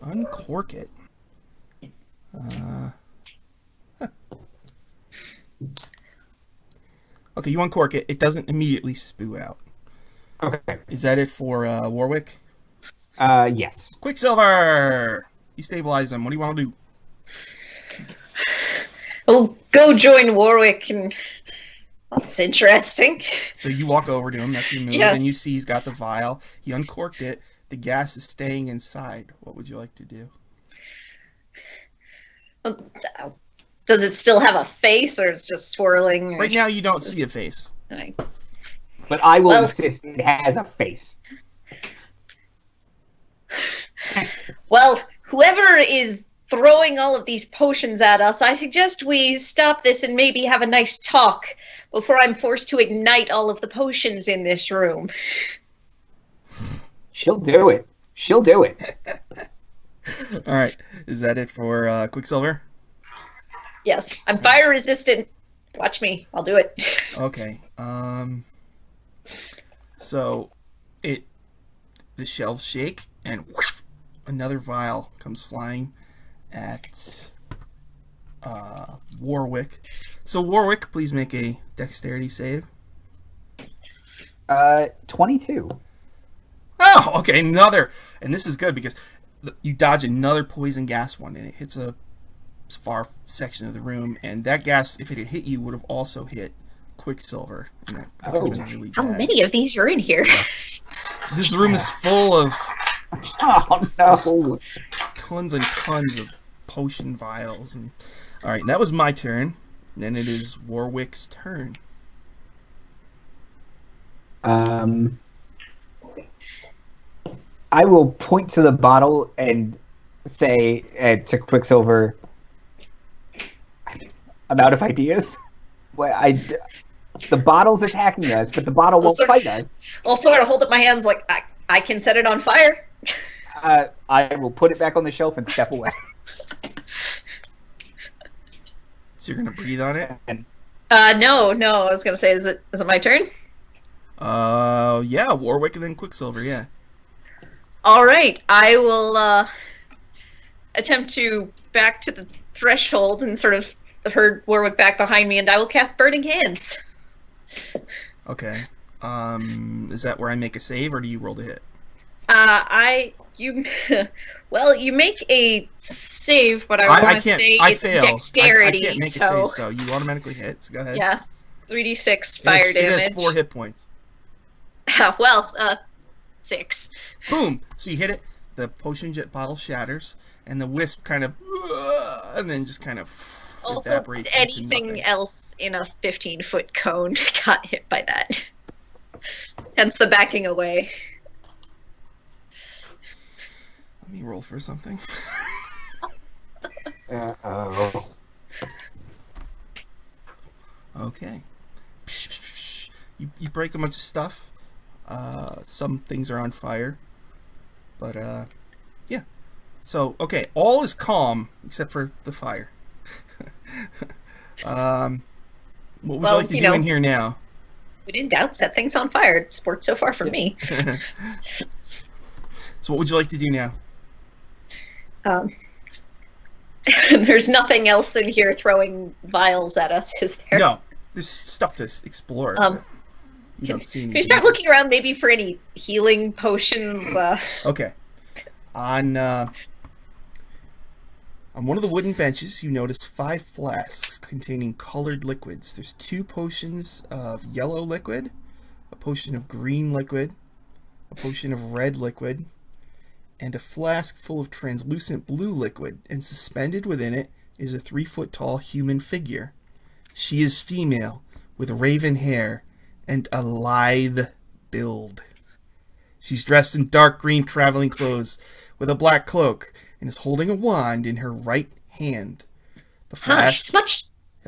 Uncork it. Okay, you uncork it. It doesn't immediately spew out. Okay. Is that it for Warwick? Yes. Quicksilver! You stabilize him. What do you want to do? We'll go join Warwick, and that's interesting. So you walk over to him. That's your move. Yes. And you see he's got the vial. He uncorked it. The gas is staying inside. What would you like to do? Does it still have a face, or it's just swirling? Or... Right now, you don't see a face. But I will insist it has a face. Well, whoever is throwing all of these potions at us, I suggest we stop this and maybe have a nice talk before I'm forced to ignite all of the potions in this room. She'll do it. She'll do it. All right. Is that it for Quicksilver? Yes, I'm fire resistant. Watch me. I'll do it. Okay. So the shelves shake and whoosh, another vial comes flying at Warwick. So Warwick, please make a dexterity save. 22. Oh, okay, another. And this is good because you dodge another poison gas one, and it hits a far section of the room. And that gas, if it had hit you, would have also hit Quicksilver. And that could have been really How bad. many of these are in here? This room is full of Oh no! tons and tons of potion vials. And all right, that was my turn. Then it is Warwick's turn. I will point to the bottle and say to Quicksilver, "I'm out of ideas." Well, the bottle's attacking us, but the bottle won't fight us. I'll sort of hold up my hands like, I can set it on fire. I will put it back on the shelf and step away. So you're gonna breathe on it? No. I was gonna say, is it my turn? Yeah, Warwick and then Quicksilver. Yeah. All right, I will attempt to back to the threshold and sort of herd Warwick back behind me, and I will cast Burning Hands. Okay. Is that where I make a save, or do you roll to hit? You make a save, but I want to say it's fail. dexterity. I can't make a save, so you automatically hit. So go ahead. Yeah, 3d6 fire damage. It has 4 hit points. 6. Boom! So you hit it, the potion jet bottle shatters, and the wisp kind of, and then just kind of evaporates into Anything nothing. else in a 15-foot cone got hit by that. Hence the backing away. Let me roll for something. Uh-oh. Okay. You break a bunch of stuff. Some things are on fire. But, yeah. So, okay, all is calm except for the fire. What would you like to do in here now? When in doubt, set things on fire. It's worked so far for me. So what would you like to do now? There's nothing else in here throwing vials at us, is there? No. there's stuff to explore. You don't see any. Can you start looking around maybe for any healing potions? Okay. On one of the wooden benches, you notice 5 flasks containing colored liquids. There's 2 potions of yellow liquid, a potion of green liquid, a potion of red liquid, and a flask full of translucent blue liquid, and suspended within it is a 3-foot-tall human figure. She is female, with raven hair, and a lithe build. She's dressed in dark green traveling clothes, with a black cloak, and is holding a wand in her right hand. The flask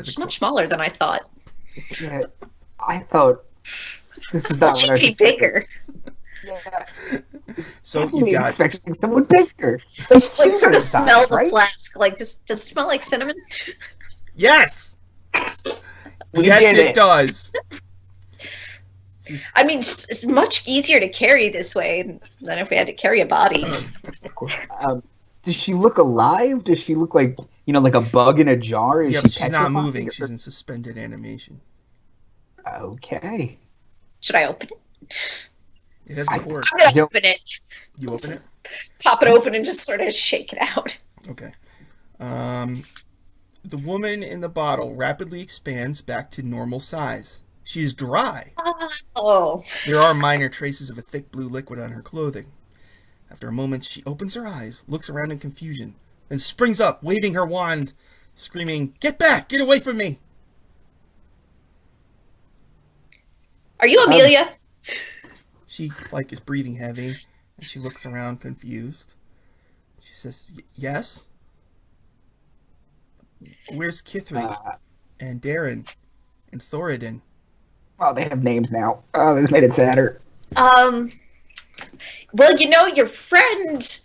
she's much smaller than I thought. Yeah, I thought this is not what I should be bigger. Yeah. So you got expecting someone bigger. Like sort of smell the right? flask. Like does it smell like cinnamon? yes. We Yes, did it does. I mean, it's much easier to carry this way than if we had to carry a body. Does she look alive? Does she look like like a bug in a jar? Is Yeah, she but she's not petrified? moving. She's in suspended animation. Okay. Should I open it? It has a cord. I'm gonna open it. You open it? Pop it open and just sort of shake it out. Okay. The woman in the bottle rapidly expands back to normal size. She is dry. Oh. There are minor traces of a thick blue liquid on her clothing. After a moment, she opens her eyes, looks around in confusion, then springs up, waving her wand, screaming, "Get back! Get away from me!" Are you Amelia? She, is breathing heavy, and she looks around confused. She says, "Yes? Where's Kithri? And Darren? And Thoradin?" Oh, they have names now. Oh, this made it sadder. Well, your friend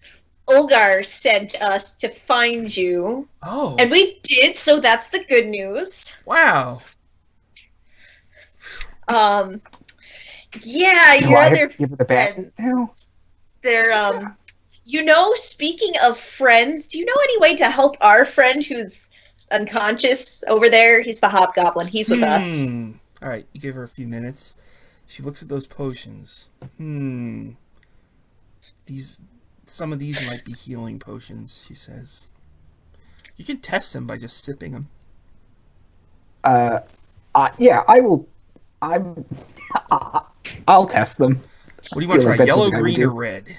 Ulgar sent us to find you. Oh. And we did, so that's the good news. Wow. Yeah, Do your I have other to give it a bad now? They're, speaking of friends, do you know any way to help our friend who's unconscious over there? He's the hobgoblin. He's with us. All right, you give her a few minutes. She looks at those potions. Some of these might be healing potions, she says. You can test them by just sipping them. Yeah, I will. I'll test them. What do you want to Feel like try? that's Yellow, something I would green, do. or red?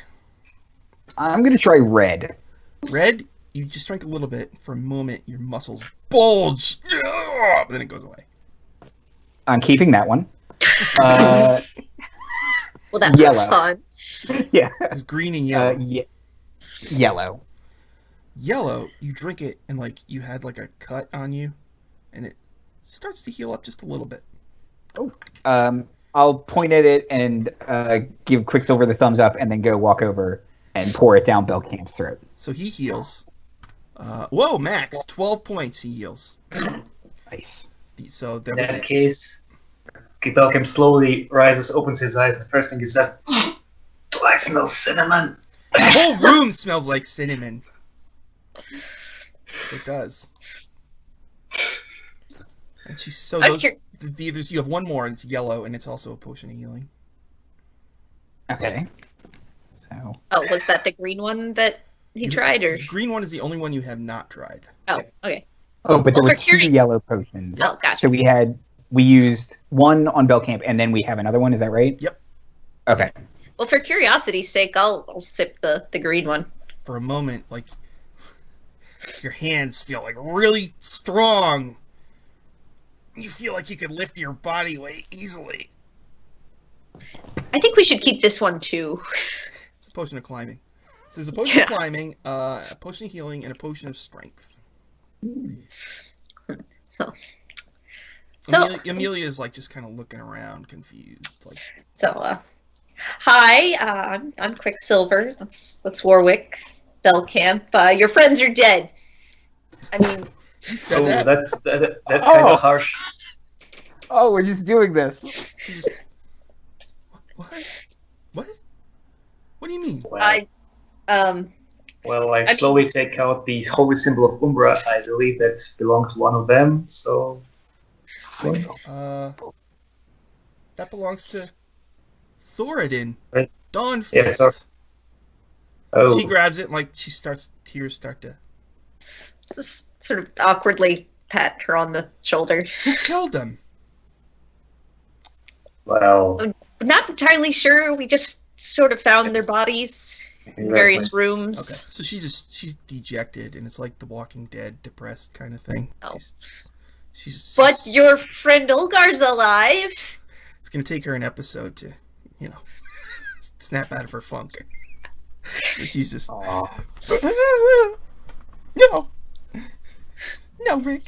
I'm gonna try red. Red, you just drink a little bit. For a moment, your muscles bulge. But then it goes away. I'm keeping that one. Well, that Yellow. was fun. Yeah. It's green and yellow. Yellow. Yellow, you drink it and you had a cut on you, and it starts to heal up just a little bit. Oh. I'll point at it and give Quicksilver the thumbs up, and then go walk over and pour it down Bellcamp's throat. So he heals. Whoa, max 12 points. He heals. Nice. So there In was that case, Bellcamp slowly rises, opens his eyes, and the first thing he says, "Do I smell cinnamon?" the whole room smells like cinnamon. It does. And you have one more, and it's yellow, and it's also a potion of healing. Okay. So. Oh, was that the green one that he tried, or? The green one is the only one you have not tried. Oh, okay. Oh, but there Well, were for 2 yellow potions. Oh, gotcha. So we used one on Bellcamp, and then we have another one. Is that right? Yep. Okay. Well, for curiosity's sake, I'll sip the green one. For a moment, your hands feel really strong. You feel like you could lift your body weight easily. I think we should keep this one too. It's a potion of climbing. So there's a potion of climbing, a potion of healing, and a potion of strength. So Amelia's just kind of looking around, confused. Hi, I'm Quicksilver. That's Warwick, Bellcamp. Your friends are dead. I mean, You said that. That's kind of harsh. Oh, we're just doing this. She just... What? What? What do you mean? I slowly take out the holy symbol of Umbra. I believe that belonged to one of them, so... That belongs to Thoradin. Right. Dawnfist. Yeah, oh. She grabs it and tears start to... Just sort of awkwardly pat her on the shoulder. Who killed them? Well, Not entirely sure. We just sort of found their bodies in various rooms. Okay, so she's dejected, and it's like The Walking Dead, depressed kind of thing. Oh. She's But your friend Olgar's alive. It's gonna take her an episode to, snap out of her funk. So she's just, no, Rick,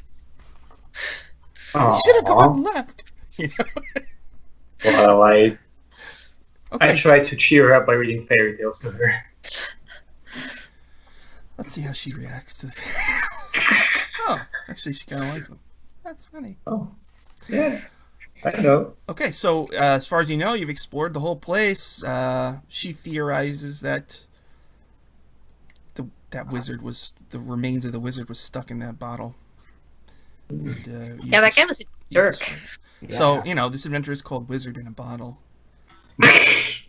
you should have gone and left. Well, I Okay, tried to cheer her up by reading fairy tales to her. let's see how she reacts to this. Oh, actually, she kind of likes them. That's funny. Oh, yeah. I don't know. Okay, so as far as you know, you've explored the whole place. She theorizes that the remains of the wizard was stuck in that bottle. And, That guy was a jerk. So, this adventure is called Wizard in a Bottle.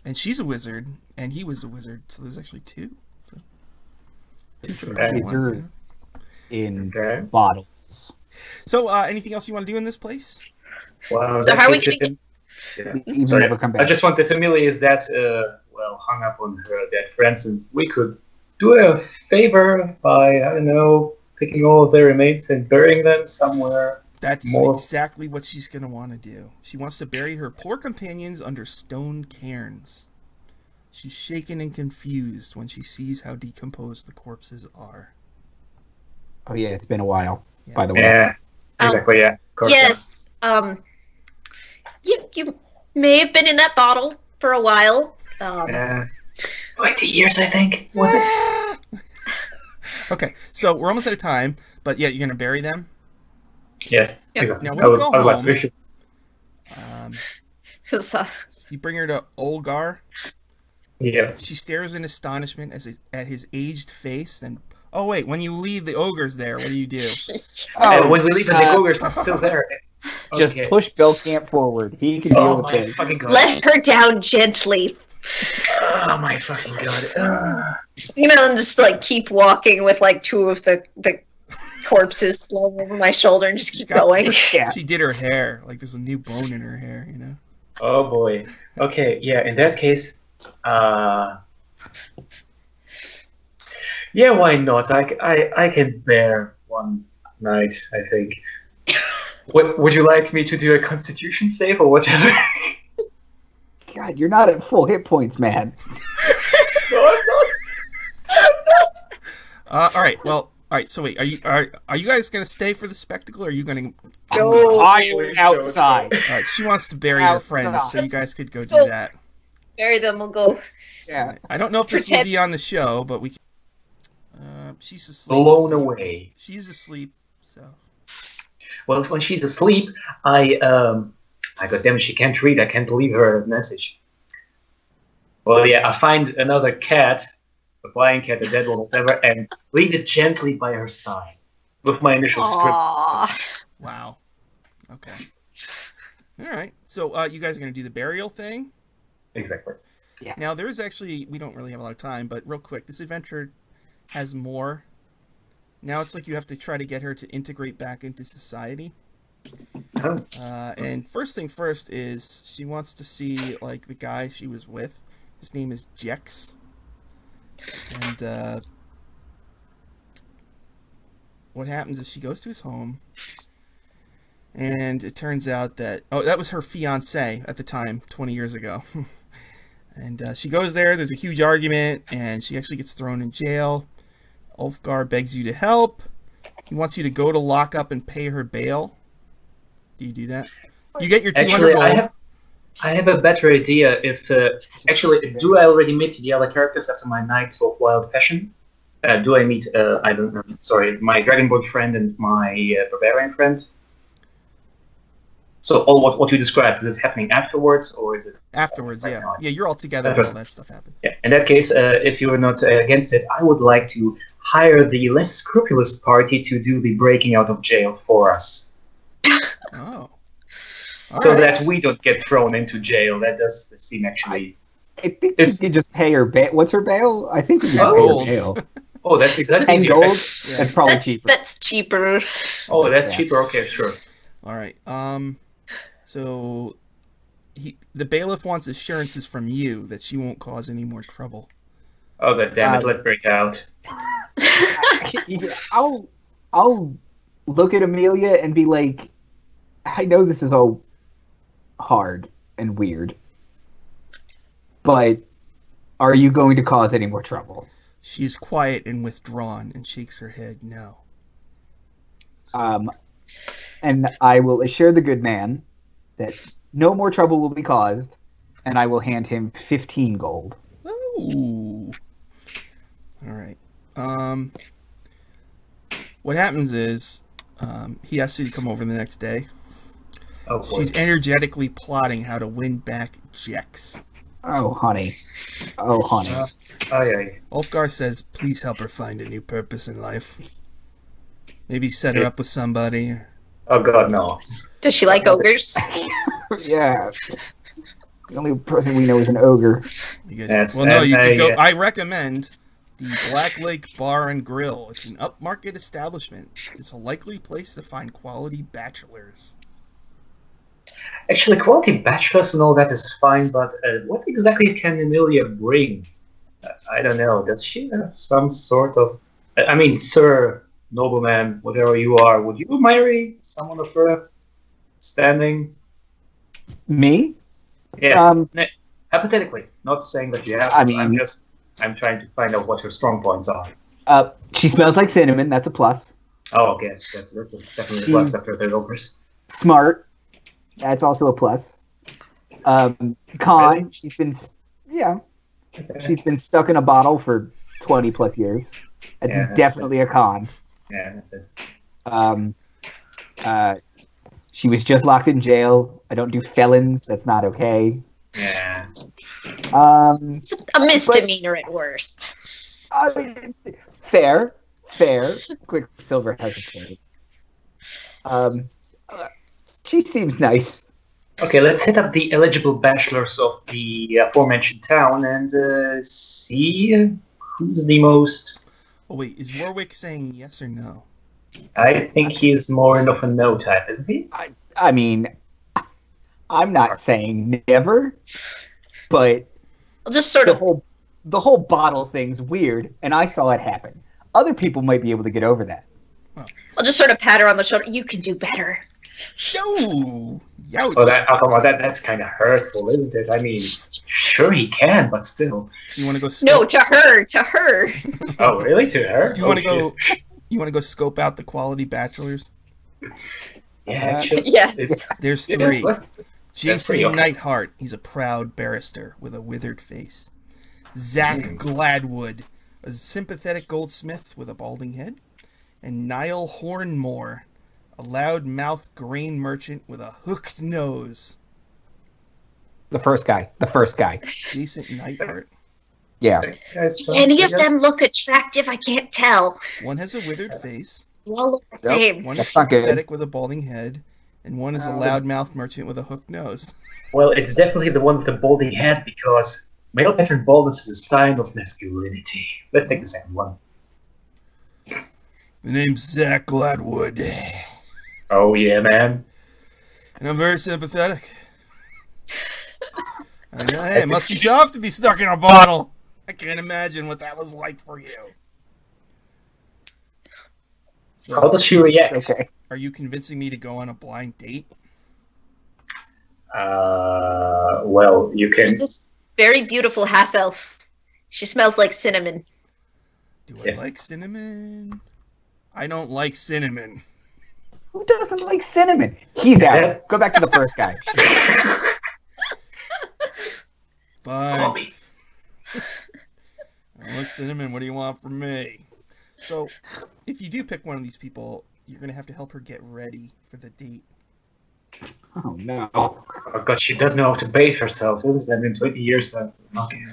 And she's a wizard, and he was a wizard, so there's actually two. So, two for the price of one. In Okay. bottles. So, anything else you want to do in this place? Wow, So how are we gonna Even never come back. I just want the familiars that hung up on her dead friends, and we could do a favor by, I don't know, picking all of their remains and burying them somewhere. That's More. exactly what she's going to want to do. She wants to bury her poor companions under stone cairns. She's shaken and confused when she sees how decomposed the corpses are. Oh yeah, it's been a while. Yeah. By the way. Yeah, exactly. Yeah. Of course, Yes. You may have been in that bottle for a while. Yeah. 20 years, I think. Was it? Okay, so we're almost out of time, but yeah, you're going to bury them? Yes. Yeah. Exactly. Now, when you go I would home, appreciate- you bring her to Olgar. Yeah. She stares in astonishment at his aged face, and oh wait, when you leave, the ogre's there. What do you do? When we leave, the ogre's still there. Just Okay. push Bellcamp forward. He can deal Oh with my this. fucking god. Let her down gently. Oh my fucking god. And just like keep walking with like two of the corpses slung over my shoulder and just keep going. Yeah. She did her hair. Like there's a new bone in her hair, Oh boy. Okay, yeah, in that case, yeah, why not? I can bear one night, I think. Would you like me to do a constitution save or whatever? God, you're not at full hit points, man. No, I'm not. All right. Well, all right. So wait, are you guys gonna stay for the spectacle, or are you gonna? Go. I'm outside. All right. She wants to bury her friends, so you guys could go do So- that. Bury them. We'll go. Yeah. I don't know if this will be on the show, but we. She's asleep. Blown so- away. She's asleep. So. Well, when she's asleep, I goddammit, she can't read. I can't leave her a message. Well, yeah, I find another cat, a flying cat, a dead one, whatever, and leave it gently by her side with my initial script. Aww. Wow. Okay. All right. So you guys are gonna do the burial thing. Exactly. Now there's actually, we don't really have a lot of time, but real quick, this adventure has more. Now it's like you have to try to get her to integrate back into society. Oh. And first thing first is she wants to see like the guy she was with. His name is Jex. And what happens is she goes to his home, and it turns out that that was her fiance at the time, 20 years ago. And she goes there. There's a huge argument, and she actually gets thrown in jail. Ulfgar begs you to help. He wants you to go to lockup and pay her bail. Do you do that? You get your 200 Actually, gold. I have a better idea. If actually, do I already meet the other characters after my night of wild passion? Do I meet? I don't know. Sorry, my dragonborn friend and my barbarian friend. So all what you described, is it happening afterwards, or is it Afterwards, right yeah. now? Yeah, you're all together and all that stuff happens. Yeah. In that case, if you are not against it, I would like to hire the less scrupulous party to do the breaking out of jail for us. Oh. so right. that we don't get thrown into jail. That does seem actually. I think we could just pay her bail. What's her bail? I think we can Oh, pay her gold. bail. Oh, that's 10 easier. gold? Yeah. That's probably cheaper. That's cheaper. Oh, that's Yeah. cheaper. Okay, sure. All right. So the bailiff wants assurances from you that she won't cause any more trouble. Oh, god damn it! Let's break out. Yeah, I'll look at Amelia and be like, I know this is all hard and weird, but are you going to cause any more trouble? She is quiet and withdrawn and shakes her head no. And I will assure the good man that no more trouble will be caused, and I will hand him 15 gold. Ooh. All right. What happens is he asks you to come over the next day. Oh, boy. She's energetically plotting how to win back Jex. Oh, honey. Oh, honey. Aye. Ulfgar says, please help her find a new purpose in life. Maybe set her up with somebody. Oh god, no. Does she like ogres? Yeah. The only person we know is an ogre. You guys, Yes, well, no, you and, could go. yeah. I recommend the Black Lake Bar and Grill. It's an upmarket establishment. It's a likely place to find quality bachelors. Actually, quality bachelors and all that is fine, but what exactly can Emilia bring? I don't know. Does she have some sort of... I mean, sir, nobleman, whatever you are, would you marry someone of her standing? Me? Yes. Hypothetically. Not saying that you have. I mean- I'm trying to find out what her strong points are. She smells like cinnamon. That's a plus. Oh, okay. That's definitely a plus after the ogres. Smart. That's also a plus. Con. Really? She's been stuck in a bottle for 20 plus years. That's Yeah, that's definitely a con. Yeah, that's it. She was just locked in jail. I don't do felons. That's not okay. Yeah. It's a misdemeanor at worst. I mean, fair. Quicksilver has a point. She seems nice. Okay, let's hit up the eligible bachelors of the aforementioned town and see who's the most... Oh, wait, is Warwick saying yes or no? I think he's more of a no type, isn't he? I mean, I'm not saying never, but I'll just sort the of whole bottle thing's weird, and I saw it happen. Other people might be able to get over that. pat her on the shoulder. You can do better. Yo! Youch! Oh, that's kind of hurtful, isn't it? I mean, sure he can, but still. So you want to go No, to her. Oh, really? To her? You want to go? You want to go scope out the quality bachelors? Yeah, actually. Yes. There's Yes, three. let's- Jason pretty okay. Nightheart. He's a proud barrister with a withered face. Zach Gladwood, a sympathetic goldsmith with a balding head, and Niall Hornmore, a loud-mouthed grain merchant with a hooked nose. The first guy. Jason Nightheart. Yeah. Any of them look attractive? I can't tell. One has a withered face. They all look the same. One That's is not good. sympathetic with a balding head, and one is a loud-mouthed merchant with a hooked nose. Well, it's definitely the one with the balding head because male pattern baldness is a sign of masculinity. Let's take the second one. The name's Zach Gladwood, Oh yeah, man. and I'm very sympathetic. I know, hey, it must be tough to be stuck in a bottle. I can't imagine what that was like for you. How So, does she react? Okay. are you convincing me to go on a blind date? Well, you can. There's this very beautiful half elf. She smells like cinnamon. Do I Yes. like cinnamon? I don't like cinnamon. Who doesn't like cinnamon? He's out. Yeah. Go back to the first guy. Fine. I don't like cinnamon. What do you want from me? So, if you do pick one of these people, you're going to have to help her get ready for the date. Oh no. Oh god, she doesn't know how to bathe herself. This has been 20 years. Okay.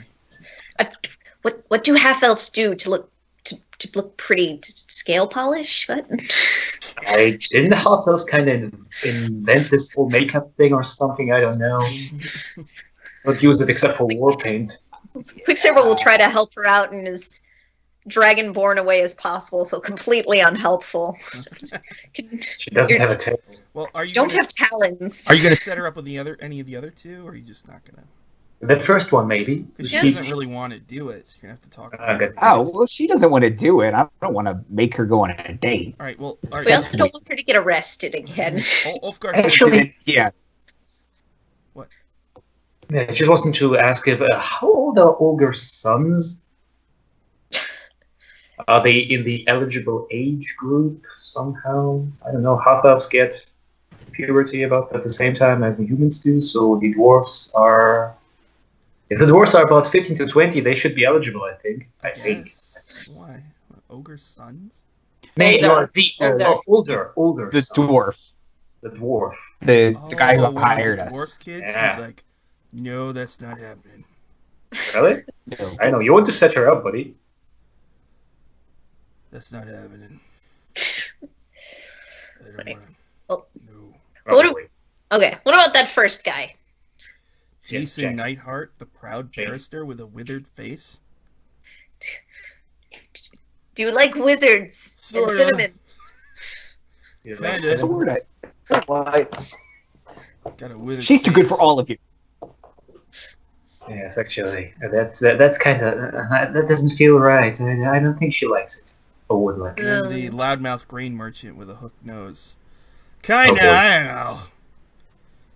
What do half elves do to look pretty? Scale polish? What? I didn't half those kind of invent this whole makeup thing or something. I don't know. Don't use it except for war paint. Quicksilver will try to help her out in as dragonborn a way as possible, so completely unhelpful. She doesn't have a tail. Well, are you Don't gonna, have talons. Are you gonna set her up with any of the other two, or are you just not gonna? The first one, maybe. Because she doesn't really want to do it, so you're gonna have to talk. About good. her. Oh, well, she doesn't want to do it. I don't want to make her go on a date. All right. Well, all right. We also don't want her to get arrested again. Ulfgar Actually, Yeah. Yeah, I just wanted to ask if how old are Olga's sons? Are they in the eligible age group somehow? I don't know. Half-elves get puberty about at the same time as the humans do, so the dwarves are. If the dwarves are about 15 to 20, they should be eligible. I think. Yes. Why? Ogre's sons? No, older. The sons. dwarf. The dwarf. The guy who one of the hired us. dwarf's kids. Yeah. He's like, no, that's not happening. Really? No. I know. You want to set her up, buddy. That's not happening. I don't Right. want to. Well, No. What do- Probably. Okay, what about that first guy? Jason Jack. Nightheart, the proud Jason. barrister with a withered face. Do you like wizards Sorta. and cinnamon? You Kinda. like cinnamon? Sorta. Got a withered She's too good for face. all of you. Yes, actually, that's kind of that doesn't feel right. I don't think she likes it. Or would like it. And the loudmouth grain merchant with a hooked nose. Kinda, boy. I don't know.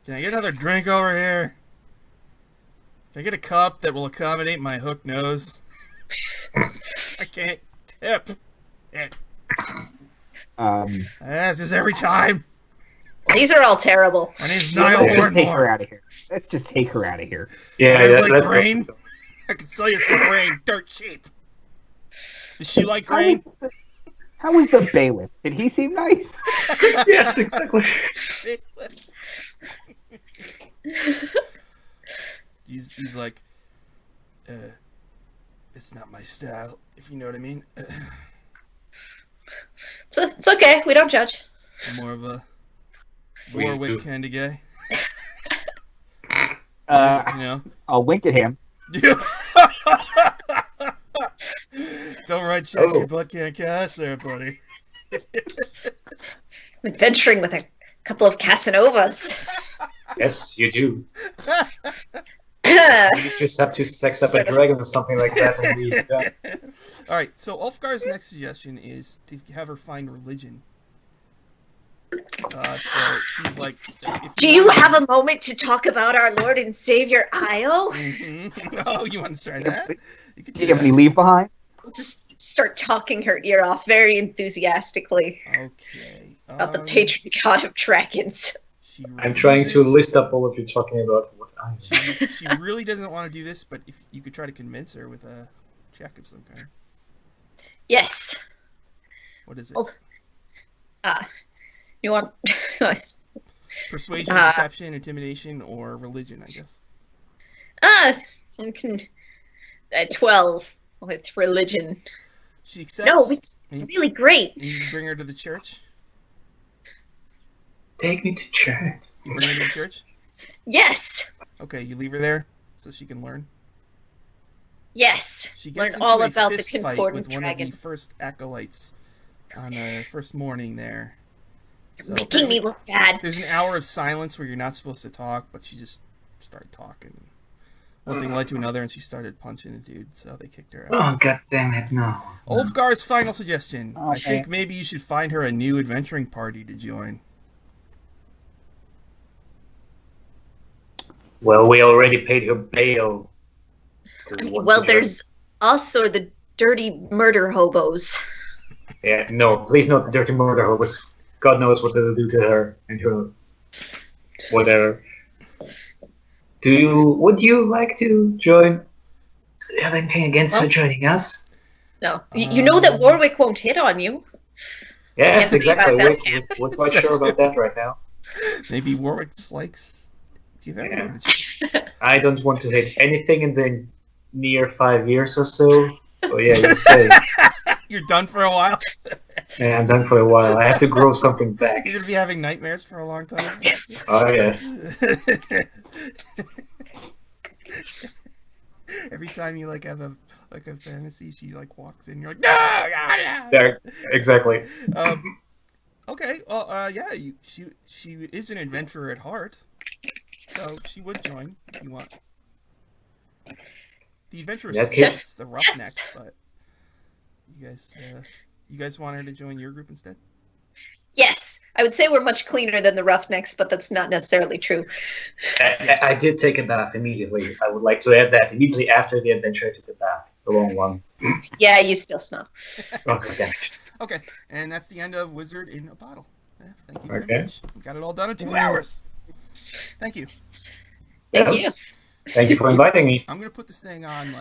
Can I get another drink over here? Can I get a cup that will accommodate my hooked nose? I can't tip. This is every time. These are all terrible. My name's Yeah, Niall let's Let's take her Hornmore. out of here. Let's just take her out of here. Yeah, It's yeah, like let's go. grain. I can sell you some grain, dirt cheap. Does she like grain? How was the bailiff? Did he seem nice? Yes, exactly. He's like, it's not my style, if you know what I mean. So it's okay. We don't judge. I'm more of a We Warwick do. kind of guy, you know. I'll wink at him. Don't write checks Oh. your butt can't cash there, buddy. I'm adventuring with a couple of Casanovas. Yes, you do. All You just have to sex up a dragon or something like that. And we, All right, so Ulfgar's next suggestion is to have her find religion. So he's like, if Do you have a moment to talk about our Lord and Savior Io? Mhm. Oh, you want to try that? You could Do you have that. any leave behind? I'll just start talking her ear off very enthusiastically Okay. about the patron god of dragons. She I'm trying to refuses- list up all of you talking about what I She really doesn't want to do this, but if you could try to convince her with a check of some kind. Yes. What is it? Oh. You want? Persuasion, Uh, deception, intimidation, or religion, I guess. You can. 12 with religion. She accepts. No, it's and really great. you bring her to the church. Take me to church. You bring her to the church. Yes. Okay, you leave her there so she can learn. Yes. She Learn gets into all a about the fist fight concordant with one dragon. of the first acolytes on the first morning there. So Making me look bad. there's an hour of silence where you're not supposed to talk, but she just started talking. One thing led to another, and she started punching the dude, so they kicked her out. Oh, god damn it, no. Ulfgar's final suggestion. I Okay. think maybe you should find her a new adventuring party to join. Well, we already paid her bail. Do we want Well, to join? there's also the dirty murder hobos. Yeah, no, please not the dirty murder hobos. God knows what they'll do to her and her whatever. Would you like to join? Do you have anything against her joining us? No, you know that Warwick won't hit on you. Yes, Can't see exactly. about We're quite sure about that right now. Maybe Warwick just likes. Do you have anyone? I don't want to hit anything in the near 5 years or so. Oh yeah, you say. You're done for a while. Yeah, I'm done for a while. I have to grow something back. You're gonna be having nightmares for a long time. Oh, yes. Every time you like have a fantasy, she like walks in. You're like, no, no, no. Yeah, exactly. Okay, well, yeah, she is an adventurer at heart, so she would join if you want. The adventurers That is the Roughnecks, but you guys want her to join your group instead? Yes, I would say we're much cleaner than the Roughnecks, but that's not necessarily true. I did take a bath immediately. I would like to add that immediately after the adventure I took a bath. The long one. Yeah, you still smell. Okay, damn it. Okay, and that's the end of Wizard in a Bottle. Yeah, thank you very Okay. much. We got it all done in 2 hours. Thank you. Thank you. Thank you for inviting me. I'm gonna put this thing on